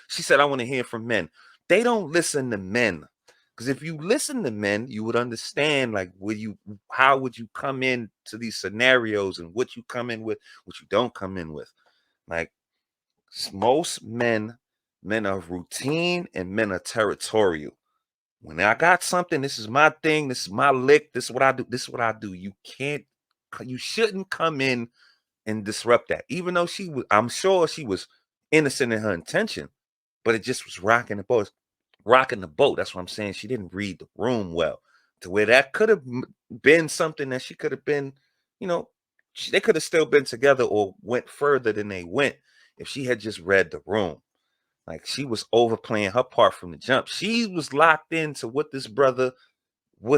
she said, I want to hear from men. They don't listen to men. Because if you listen to men, you would understand, like, how would you come in to these scenarios, and what you come in with, what you don't come in with. Like, most men are routine, and men are territorial. When I got something, this is my thing, this is my lick, this is what I do, this is what I do. You shouldn't come in and disrupt that. Even though I'm sure she was innocent in her intention, but it just was rocking the boat. Rocking the boat. That's what I'm saying. She didn't read the room well, to where that could have been something that she could have been, you know, they could have still been together or went further than they went if she had just read the room. Like, she was overplaying her part from the jump. She was locked into what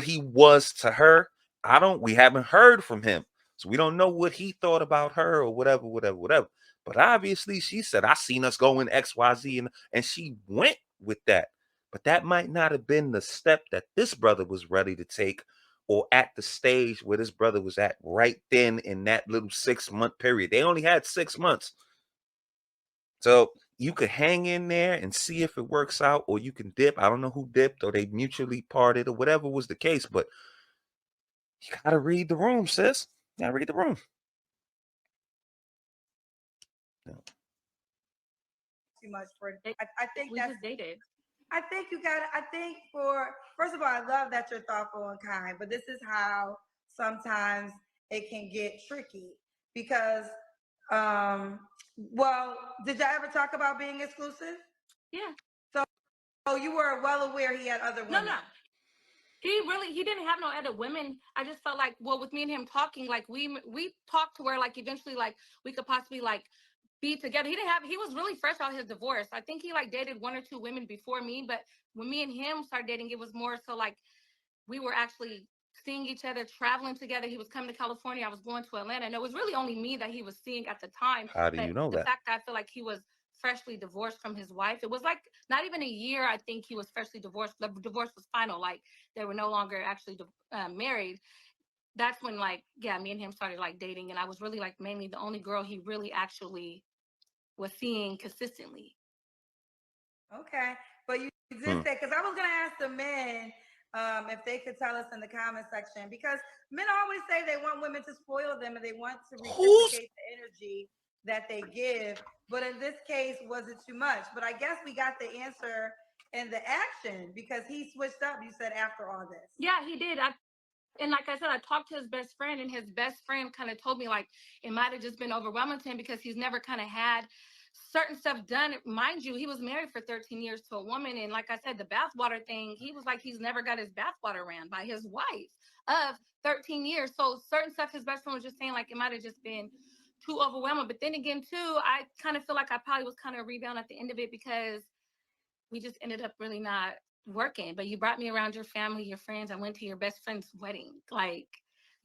he was to her. We haven't heard from him. So we don't know what he thought about her or whatever, whatever, whatever. But obviously she said, I seen us going XYZ, and she went with that. But that might not have been the step that this brother was ready to take, or at the stage where this brother was at right then in that little 6-month period. They only had 6 months. So you could hang in there and see if it works out, or you can dip. I don't know who dipped, or they mutually parted, or whatever was the case, but you gotta read the room, sis. You gotta read the room. Yeah. Too much for They- I think We that's just dated. I think you got I think first of all, I love that you're thoughtful and kind, but this is how sometimes it can get tricky because well, did y'all ever talk about being exclusive? Yeah. So you were well aware he had other No, women. no. He didn't have no other women. I just felt like, well, with me and him talking, like we talked to where, like, eventually, like, we could possibly, like, be together. He was really fresh out his divorce. I think he, like, dated 1 or 2 women before me, but when me and him started dating, it was more so like we were actually seeing each other, traveling together. He was coming to California. I was going to Atlanta. And it was really only me that he was seeing at the time. How do But you know the that? fact that I feel like he was freshly divorced from his wife. It was like not even a year. I think he was freshly divorced. The divorce was final. Like they were no longer actually married. That's when like, yeah, me and him started like dating. And I was really like mainly the only girl he really actually was seeing consistently. Okay, but you did say, because I was gonna ask the men if they could tell us in the comment section, because men always say they want women to spoil them and they want to reciprocate the energy that they give. But in this case, was it too much? But I guess we got the answer in the action because he switched up. You said after all this. Yeah, he did. And like I said, I talked to his best friend, and his best friend kind of told me like it might have just been overwhelming to him because he's never kind of had certain stuff done. Mind you, he was married for 13 years to a woman, and like I said, the bathwater thing, he was like he's never got his bathwater ran by his wife of 13 years. So certain stuff his best friend was just saying like it might have just been too overwhelming. But then again, too, I kind of feel like I probably was kind of rebound at the end of it because we just ended up really not working. But you brought me around your family, your friends. I went to your best friend's wedding, like,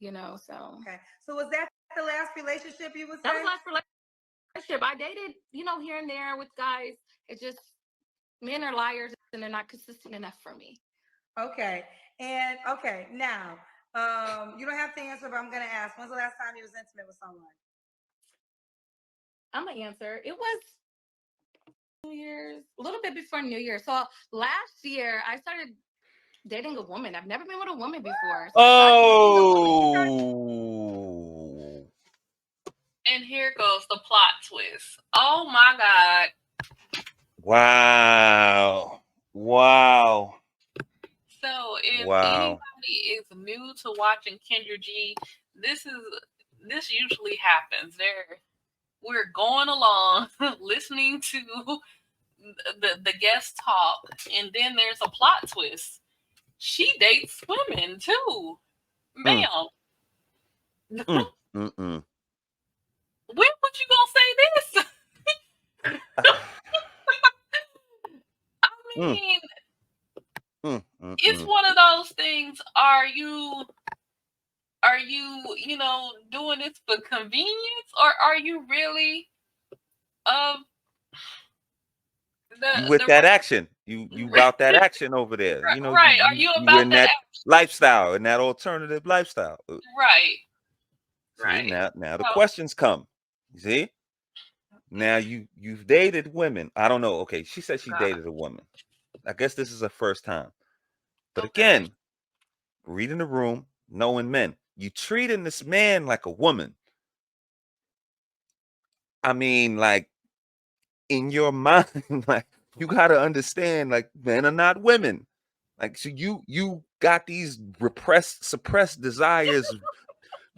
so. Okay, so was that the last relationship you would say? That was the last relationship. I dated, here and there with guys. It's just men are liars and they're not consistent enough for me. Okay, and okay, now you don't have to answer, but I'm gonna ask. When's the last time you was intimate with someone? I'm gonna answer. It was New Year's, a little bit before New Year. So last year I started dating a woman. I've never been with a woman before. So Oh. And here goes the plot twist. Oh my God. Wow. Wow. So if Wow. anybody is new to watching Kendra G, this usually happens. We're going along, listening to the guest talk, and then there's a plot twist. She dates women too. Bam. Mm-mm. When would you gonna say this? I mean, it's one of those things. Are you doing this for convenience, or are you really you with that action? You about that action over there? Right? Are you you about in that action? Lifestyle, in that alternative lifestyle? Right. See, Right. now the questions come. You see, now you've dated women. I don't know. Okay, she said she dated a woman. I guess this is her first time. But again, reading the room, knowing men, you treating this man like a woman. I mean, like in your mind, like you gotta understand, like men are not women. Like so, you got these suppressed desires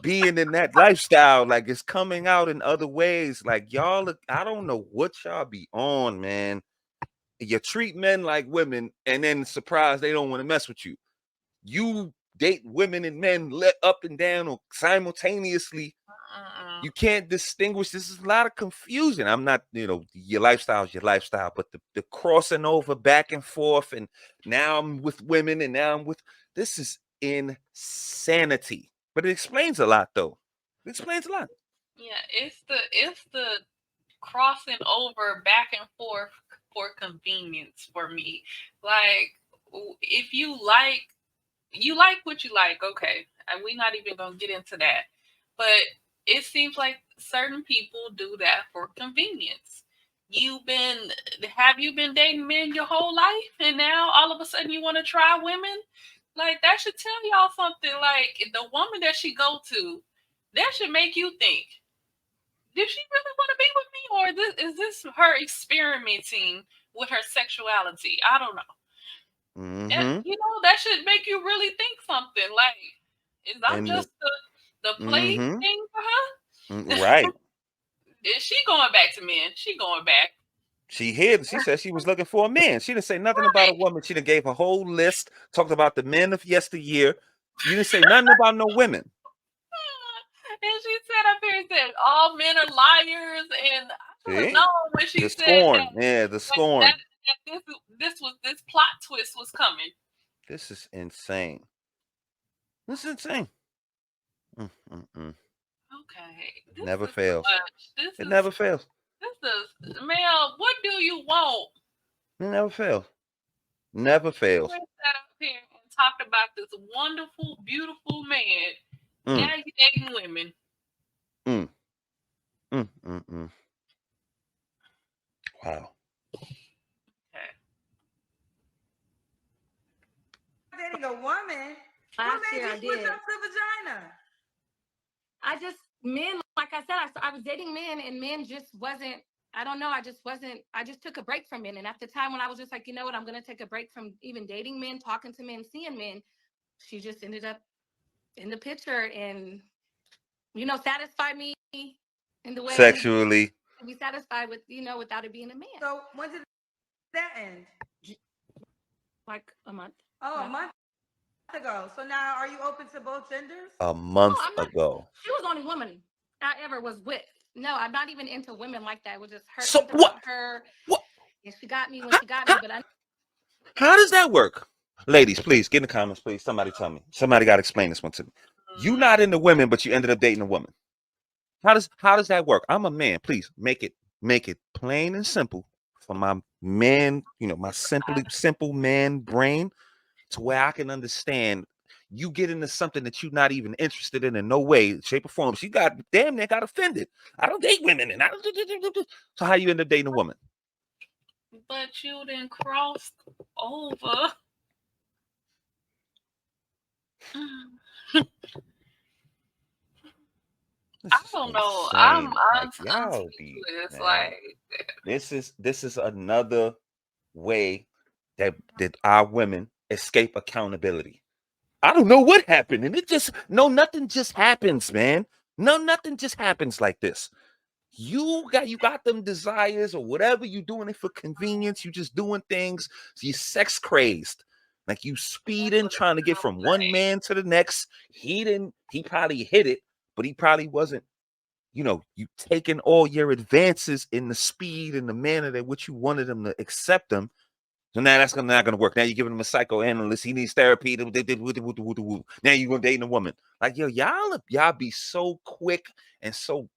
being in that lifestyle, like it's coming out in other ways. Like y'all, I don't know what y'all be on, man. You treat men like women, and then surprise they don't want to mess with you. You date women and men let up and down or simultaneously. You can't distinguish. This is a lot of confusion. I'm not, your lifestyle is your lifestyle, but the crossing over back and forth, and now I'm with women, and now I'm with. This is insanity. But it explains a lot, though. It explains a lot. Yeah, it's the crossing over back and forth for convenience for me. Like, if you like what you like, okay, and we're not even gonna get into that. But it seems like certain people do that for convenience. Have you been dating men your whole life, and now all of a sudden you want to try women? Like, that should tell y'all something. Like, the woman that she go to, that should make you think, did she really want to be with me, or is this her experimenting with her sexuality? I don't know. And, that should make you really think something. Like, is that just the play thing for her? Right. Is she going back to men? She going back. She said she was looking for a man. She didn't say nothing about a woman. She done gave a whole list, talked about the men of yesteryear. You didn't say nothing about no women. And she said up here, said all men are liars, and I should have known when she said scorn. that. Yeah, the scorn. That this plot twist was coming. This is insane. This is insane. Okay. Never fails. It never fails. This sisters, Mel, what do you want? It never fails. Never fails. We sat up here and talked about this wonderful, beautiful man. Mm. Now you dating women. Wow. Okay. Dating a woman. What Last made year I you switch did. up to vagina? I just men, like I said, I was dating men, and men just wasn't. I don't know. I just took a break from men, and at the time when I was just like, you know what, I'm gonna take a break from even dating men, talking to men, seeing men. She just ended up in the picture, and satisfied me in the way I needed Sexually. to be satisfied with, without it being a man. So when did that end? Like a month. Oh, Yeah. a month ago. So now are you open to both genders? A month I'm not. ago. She was the only woman I ever was with. No, I'm not even into women like that. It was just her. So Something what? about her. What? And she got me when she got me. But How does that work? Ladies, please get in the comments, please. Somebody tell me. Somebody got to explain this one to me. You not into women, but you ended up dating a woman. How does that work? I'm a man. Please make it plain and simple for my man, my simple man brain, to where I can understand. You get into something that you're not even interested in no way, shape, or form. She got damn near got offended. I don't date women, and I don't. So how you end up dating a woman? But you didn't cross over. I don't know. I'm Y'all be, speechless. man. Like, This is another way that our women escape accountability. I don't know what happened, and nothing just happens, man. Nothing just happens like this. You got them desires or whatever. You doing it for convenience. You just doing things. So you sex crazed, like you speeding, trying to get from one man to the next. He probably hit it, but he probably wasn't. You taking all your advances in the speed and the manner that which you wanted them to accept them. So now that's not gonna work. Now you're giving him a psychoanalyst. He needs therapy. Now you're gonna date a woman. Like, yo, y'all be so quick and so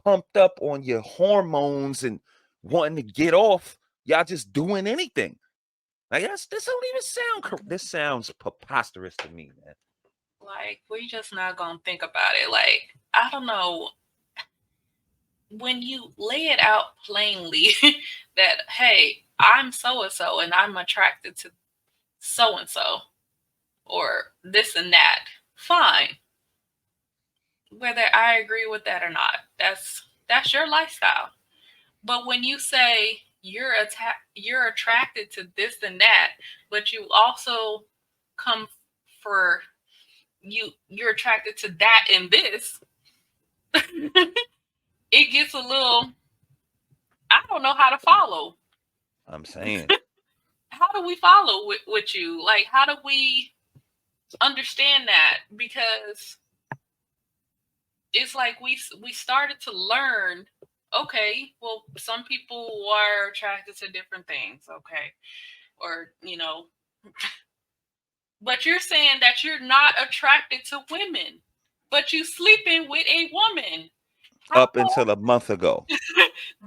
pumped up on your hormones and wanting to get off. Y'all just doing anything. Like, this don't even sound. This sounds preposterous to me, man. Like, we just not gonna think about it. Like, I don't know. When you lay it out plainly that, hey, I'm so and so and I'm attracted to so and so or this and that, fine. Whether I agree with that or not, that's your lifestyle. But when you say you're attracted to this and that, but you also come for you're attracted to that and this, it gets a little, I don't know how to follow. I'm saying. How do we follow with you? Like, how do we understand that? Because it's like we started to learn, okay, well, some people are attracted to different things, okay? Or, but you're saying that you're not attracted to women, but you sleeping with a woman. Up until a month ago.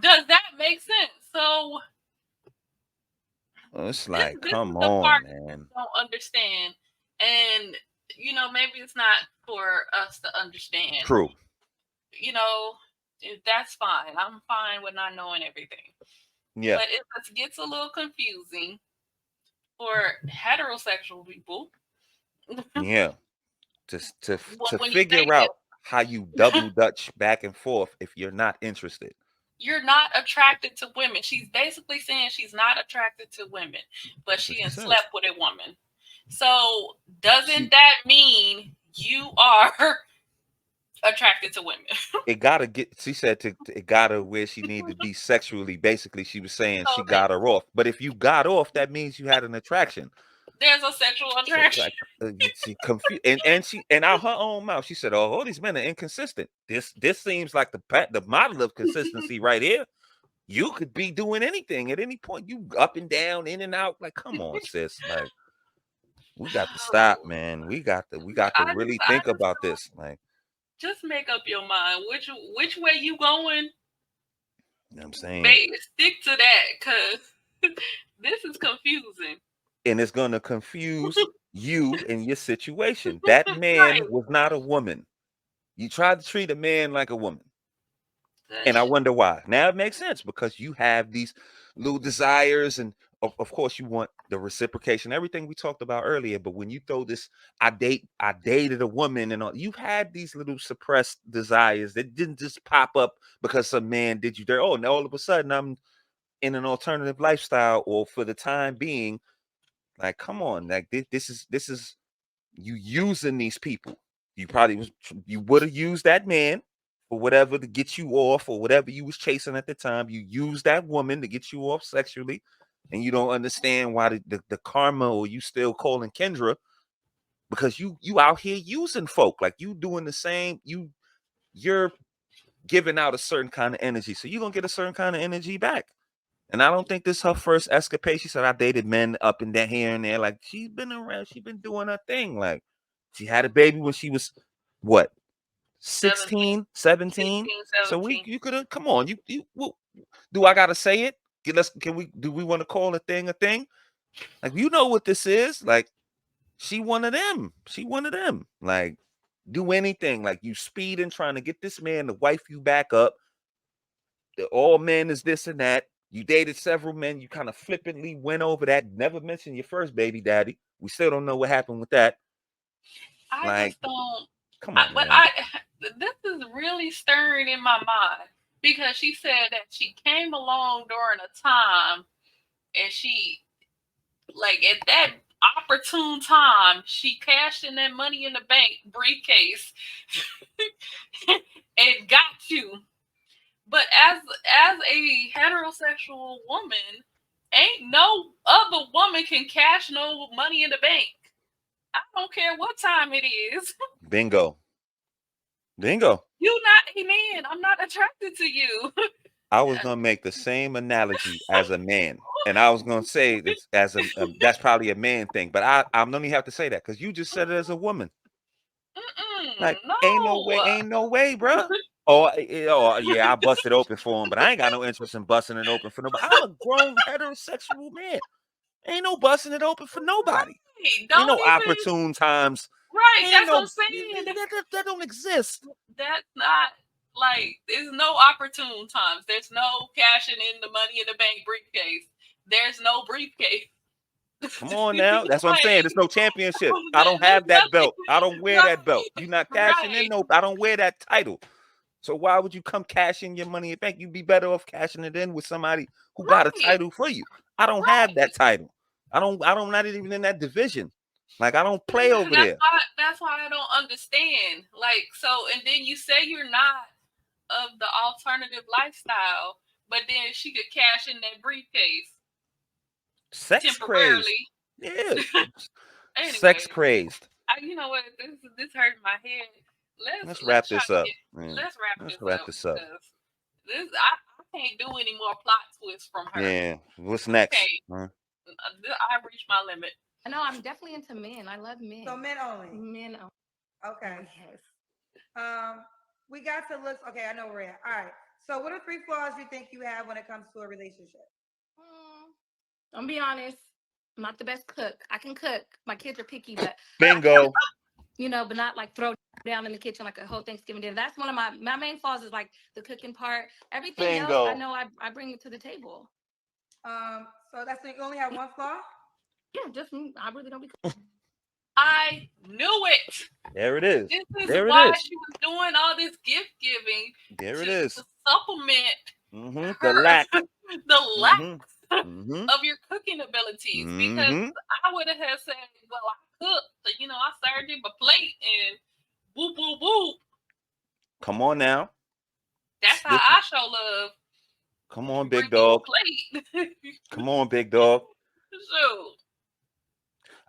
Does that make sense? So it's like, this come is the on, part man. I don't understand. And maybe it's not for us to understand. True. That's fine. I'm fine with not knowing everything. Yeah. But it gets a little confusing for heterosexual people. Yeah. To When figure out how you double dutch back and forth if you're not interested. You're not attracted to women. She's basically saying she's not attracted to women, but she has slept with a woman. So doesn't that mean you are attracted to women? It gotta get. She said it got her where she needed to be sexually. Basically, she was saying she got her off. But if you got off, that means you had an attraction. There's a sexual attraction. She confused, and out her own mouth, she said, "Oh, all these men are inconsistent. This seems like the model of consistency right here. You could be doing anything at any point. You up and down, in and out. Like, come on, sis. Like, we got to stop, man. We got to really think about this. Like, just make up your mind which way you going, I'm saying, Stick to that, cause this is confusing. and it's gonna confuse you and your situation. That man Right. was not a woman. You tried to treat a man like a woman. And I That's- wonder why. Now it makes sense because you have these little desires, and of course you want the reciprocation, everything we talked about earlier. But when you throw this, I dated a woman, and all, you've had these little suppressed desires that didn't just pop up because some man did you there. Oh, now all of a sudden I'm in an alternative lifestyle, or for the time being, like, come on, like this is you using these people. You would have used that man for whatever to get you off, or whatever you was chasing at the time. You used that woman to get you off sexually, and you don't understand why the karma, or you still calling Kendra, because you out here using folk, like you doing the same. You're giving out a certain kind of energy, so you're gonna get a certain kind of energy back. And I don't think this is her first escapade. She said, I dated men up and down here and there. Like, she's been around, she's been doing her thing. Like, she had a baby when she was what, 17, 16, 17? 16, So 17. you could have, come on, well, do I gotta say it? Do we want to call a thing a thing? Like, you know what this is? Like, she one of them. She one of them. Like, do anything. Like, you speeding, trying to get this man to wife you back up. All men is this and that. You dated several men. You kind of flippantly went over that. Never mentioned your first baby daddy. We still don't know what happened with that. I Like, just don't. come on, But man. this is really stirring in my mind, because she said that she came along during a time, and she, like, at that opportune time, she cashed in that money in the bank briefcase and got you. But as a heterosexual woman, ain't no other woman can cash no money in the bank. I don't care what time it is. Bingo. Bingo. You not a man. I'm not attracted to you. I was gonna make the same analogy as a man, and I was gonna say this as that's probably a man thing, but I don't even have to say that because you just said it as a woman. Like, ain't no way, bro. Oh, yeah, I busted open for him, but I ain't got no interest in busting it open for nobody. I'm a grown heterosexual man. Ain't no busting it open for nobody. Right. Ain't no Don't even. opportune times. Right. Ain't That's what no I'm saying. that don't exist. That's not, like, there's no opportune times. There's no cashing in the money in the bank briefcase. There's no briefcase. Come on now. That's what I'm saying. Like, There's no championship. I don't there's have that nothing. belt. I don't wear that belt. You're not cashing in. Right. No, I don't wear that title. So why would you come cash in your money in bank? You'd be better off cashing it in with somebody who got a Right. title for you. I don't have that title. I don't not even in that division. Like, I don't play over there. That's why I don't understand. Like, so, and then you say you're not of the alternative lifestyle, but then she could cash in that briefcase Sex crazed. temporarily. Yeah. Anyway, Sex crazed. you know what? This hurt my head. Let's wrap try this to up. let's wrap Let's this wrap up. this up. Because I can't do any more plot twists from her. Yeah. What's next? Okay. Huh? I've reached my limit. No, I'm definitely into men. I love men. So men only. Men only. Okay. Yes. We got to look. Okay, I know where we're at. All right. So, what are 3 flaws you think you have when it comes to a relationship? I'm be honest. I'm not the best cook. I can cook. My kids are picky, but Bingo. but not like throw down in the kitchen like a whole Thanksgiving dinner. That's one of my main flaws is like the cooking part. Everything Bingo. else, I know I bring it to the table. So that's you only have one flaw? Yeah, just I really don't be cooking. I knew it. There it is. This is There why it is. she was doing all this gift giving. There it is. To supplement The lack. the lack Mm-hmm. of your cooking abilities. Because I would have said, well, I cooked. I served you a plate and whoop, whoop, whoop. Come on now. That's how I show love. Come on, big dog. Plate. Come on, big dog. So,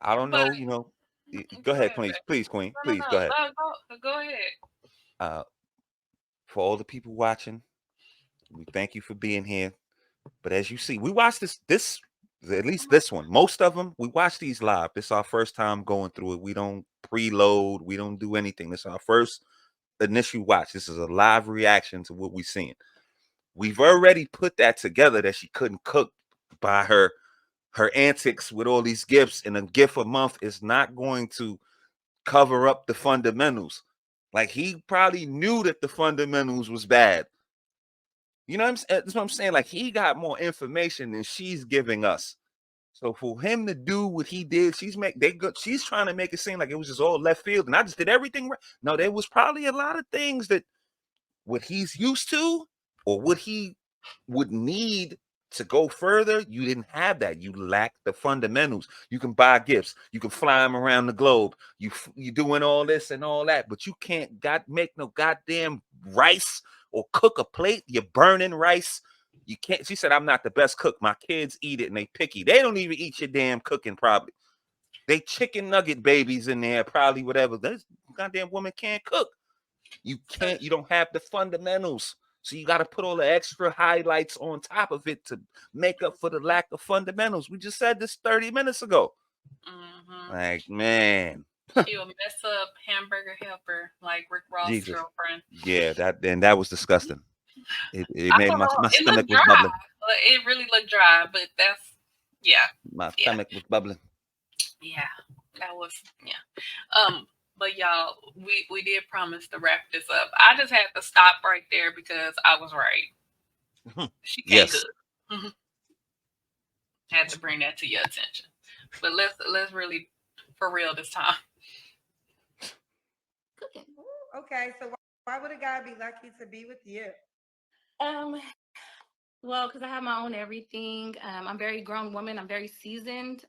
I don't know, Go ahead, please, Queen. Please, go ahead. Go ahead. For all the people watching, we thank you for being here. But as you see, we watched this at least this one. Most of them, we watch these live. This is our first time going through it. We don't preload. We don't do anything. This is our first initial watch. This is a live reaction to what we're seeing. We've already put that together that she couldn't cook by her antics with all these gifts, and a gift a month is not going to cover up the fundamentals. Like, he probably knew that the fundamentals was bad. You know what I'm saying? That's what I'm saying. Like, he got more information than she's giving us. So for him to do what he did, she's trying to make it seem like it was just all left field and I just did everything right. No, there was probably a lot of things that what he's used to or what he would need to go further, you didn't have that. You lack the fundamentals. You can buy gifts, you can fly them around the globe, you doing all this and all that, but you can't make no goddamn rice or cook a plate. You're burning rice. You can't. She said, I'm not the best cook. My kids eat it and they picky. They don't even eat your damn cooking, probably. They chicken nugget babies in there, probably, whatever. This goddamn woman can't cook. You can't, you don't have the fundamentals. So you got to put all the extra highlights on top of it to make up for the lack of fundamentals. We just said this 30 minutes ago. Like, man. She will mess up Hamburger Helper like Rick Ross' Jesus. girlfriend. Yeah, that was disgusting. It made my it stomach looked was dry. bubbling. It really looked dry, but that's, yeah. My stomach was bubbling. Yeah, that was, but y'all, we did promise to wrap this up. I just had to stop right there because I was right. She can't cook. Had to bring that to your attention. But let's really, for real this time. Cooking. Okay, so why would a guy be lucky to be with you? Well, because I have my own everything. I'm a very grown woman. I'm very seasoned.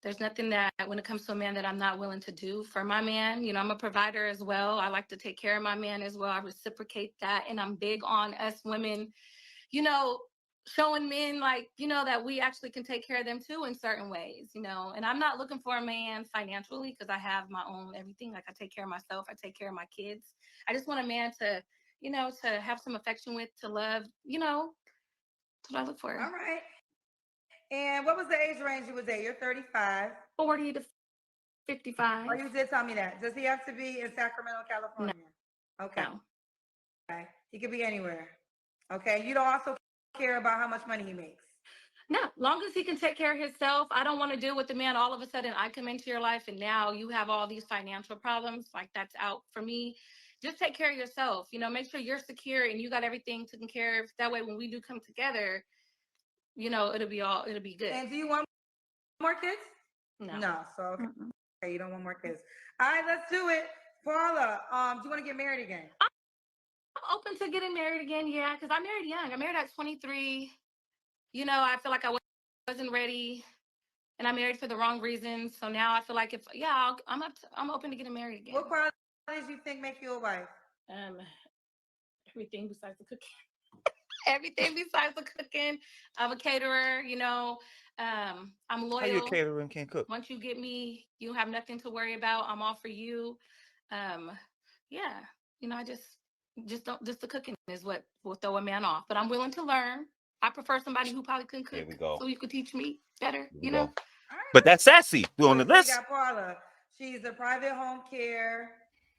There's nothing that, when it comes to a man, that I'm not willing to do for my man. You know, I'm a provider as well. I like to take care of my man as well. I reciprocate that. And I'm big on us women, you know, showing men, like, you know, that we actually can take care of them too in certain ways, you know. And I'm not looking for a man financially because I have my own everything. Like, I take care of myself. I take care of my kids. I just want a man to, you know, to have some affection with, to love, you know. That's what I look for. All right. And what was the age range you was at? You're 35. 40 to 55. Oh, you did tell me that. Does he have to be in Sacramento, California? No. Okay. No. Okay. He could be anywhere. Okay. You don't also care about how much money he makes. No, long as he can take care of himself. I don't want to deal with the man. All of a sudden, I come into your life and now you have all these financial problems. Like, that's out for me. Just take care of yourself. You know, make sure you're secure and you got everything taken care of. That way, when we do come together, you know, it'll be good. And do you want more kids? No. So, okay, you don't want more kids. All right, let's do it. Paula, do you want to get married again? I'm open to getting married again, yeah, because I married young. I married at 23. You know, I feel like I wasn't ready, and I married for the wrong reasons. So now I feel like I'm open to getting married again. What qualities do you think make you a wife? Everything besides the cooking. Everything besides the cooking. I'm a caterer, you know. I'm loyal. How you a caterer and can't cook? Once you get me, you have nothing to worry about. I'm all for you. Yeah, you know, I just the cooking is what will throw a man off. But I'm willing to learn. I prefer somebody who probably couldn't cook. Here we go. So you could teach me better, you know. But that's sassy. We on the list. We got Paula. She's a private home care.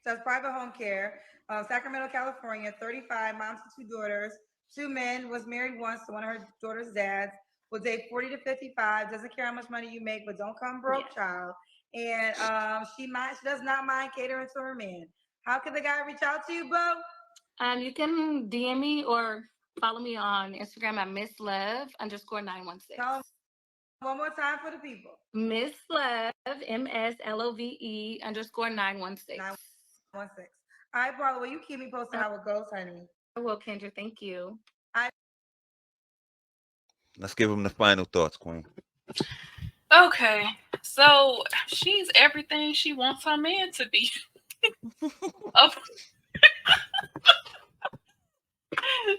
Does private home care. Sacramento, California. 35, mom to 2 daughters. 2 men. Was married once to one of her daughter's dads. Will date 40 to 55. Doesn't care how much money you make, but don't come broke, child. And she does not mind catering to her man. How can the guy reach out to you, boo? You can DM me or follow me on Instagram at MissLove_916. One more time for the people. Miss Love, MSLOVE _916. 916. All right, Paula, will you keep me posted how it goes, honey? I will, Kendra. Thank you. Let's give him the final thoughts, Queen. Okay, so she's everything she wants her man to be.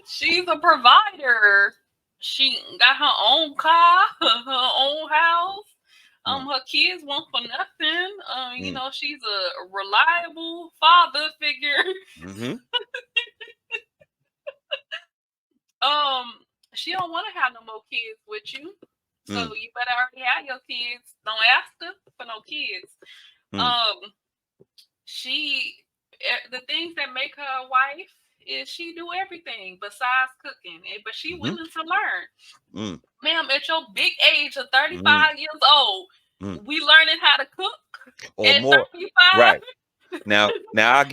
She's a provider. She got her own car, her own house. Her kids want for nothing. You know, she's a reliable father figure. She don't want to have no more kids with you. So you better already have your kids. Don't ask her for no kids. The things that make her a wife is she do everything besides cooking, but she Mhm. willing to learn. Mm. Ma'am, at your big age of 35 Mm. years old, Mm. we learning how to cook Or at more. 35. Right. Now I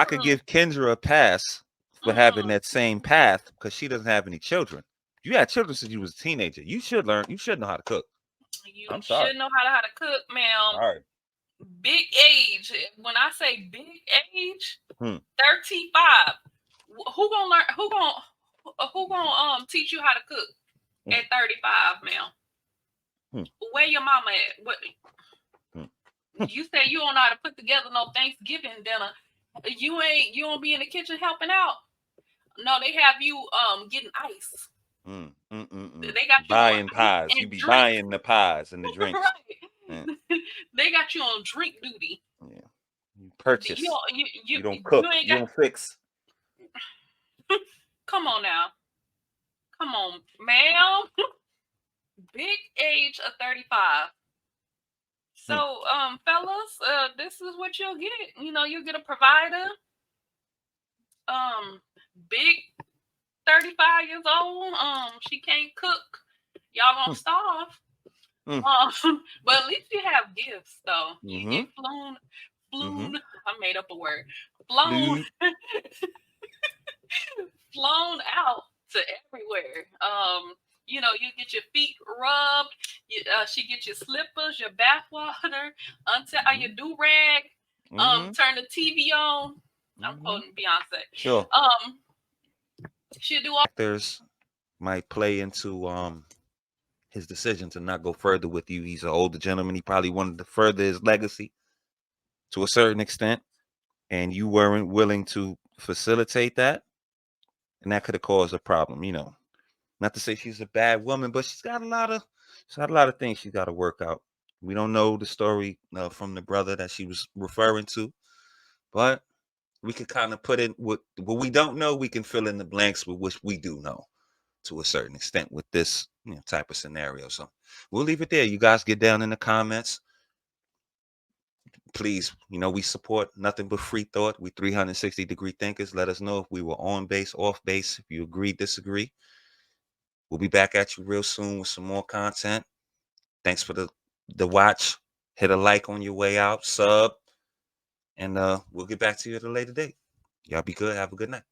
could give Kendra a pass for having Mm-mm. that same path because she doesn't have any children. You had children since you was a teenager. You should learn. You should know how to cook. You I'm sorry. should know how to cook, ma'am. All right. Big age. When I say big age, Hmm. 35. Who gonna learn? Who gonna teach you how to cook at 35, ma'am? Hmm. Where your mama at? What? Hmm. You say you don't know how to put together no Thanksgiving dinner. You don't be in the kitchen helping out. No, they have you getting ice. They got you on Buying ice pies. You and be drinks. buying the pies and the drinks. Right. Yeah. They got you on drink duty. Yeah. You purchase. You don't cook. ain't You got. don't fix. Come on now. Come on, ma'am. Big age of 35. So, fellas, this is what you'll get. You'll get a provider. Big 35 years old. She can't cook. Y'all gonna starve. But at least you have gifts, though. You get flown. I made up a word. Flown out to everywhere. You get your feet rubbed. She get your slippers, your bath water, untie your do rag. Turn the TV on. I'm quoting Beyonce. Sure. She'll do all. Factors might play into his decision to not go further with you. He's an older gentleman. He probably wanted to further his legacy to a certain extent, and you weren't willing to facilitate that, and that could have caused a problem. Not to say she's a bad woman, but she's got a lot of things she's got to work out. We don't know the story from the brother that she was referring to, but we could kind of put in what we don't know. We can fill in the blanks with which we do know to a certain extent with this type of scenario. So we'll leave it there. You guys get down in the comments. Please, we support nothing but free thought. We 360-degree thinkers. Let us know if we were on base, off base, if you agree, disagree. We'll be back at you real soon with some more content. Thanks for the watch. Hit a like on your way out, sub, and we'll get back to you at a later date. Y'all be good. Have a good night.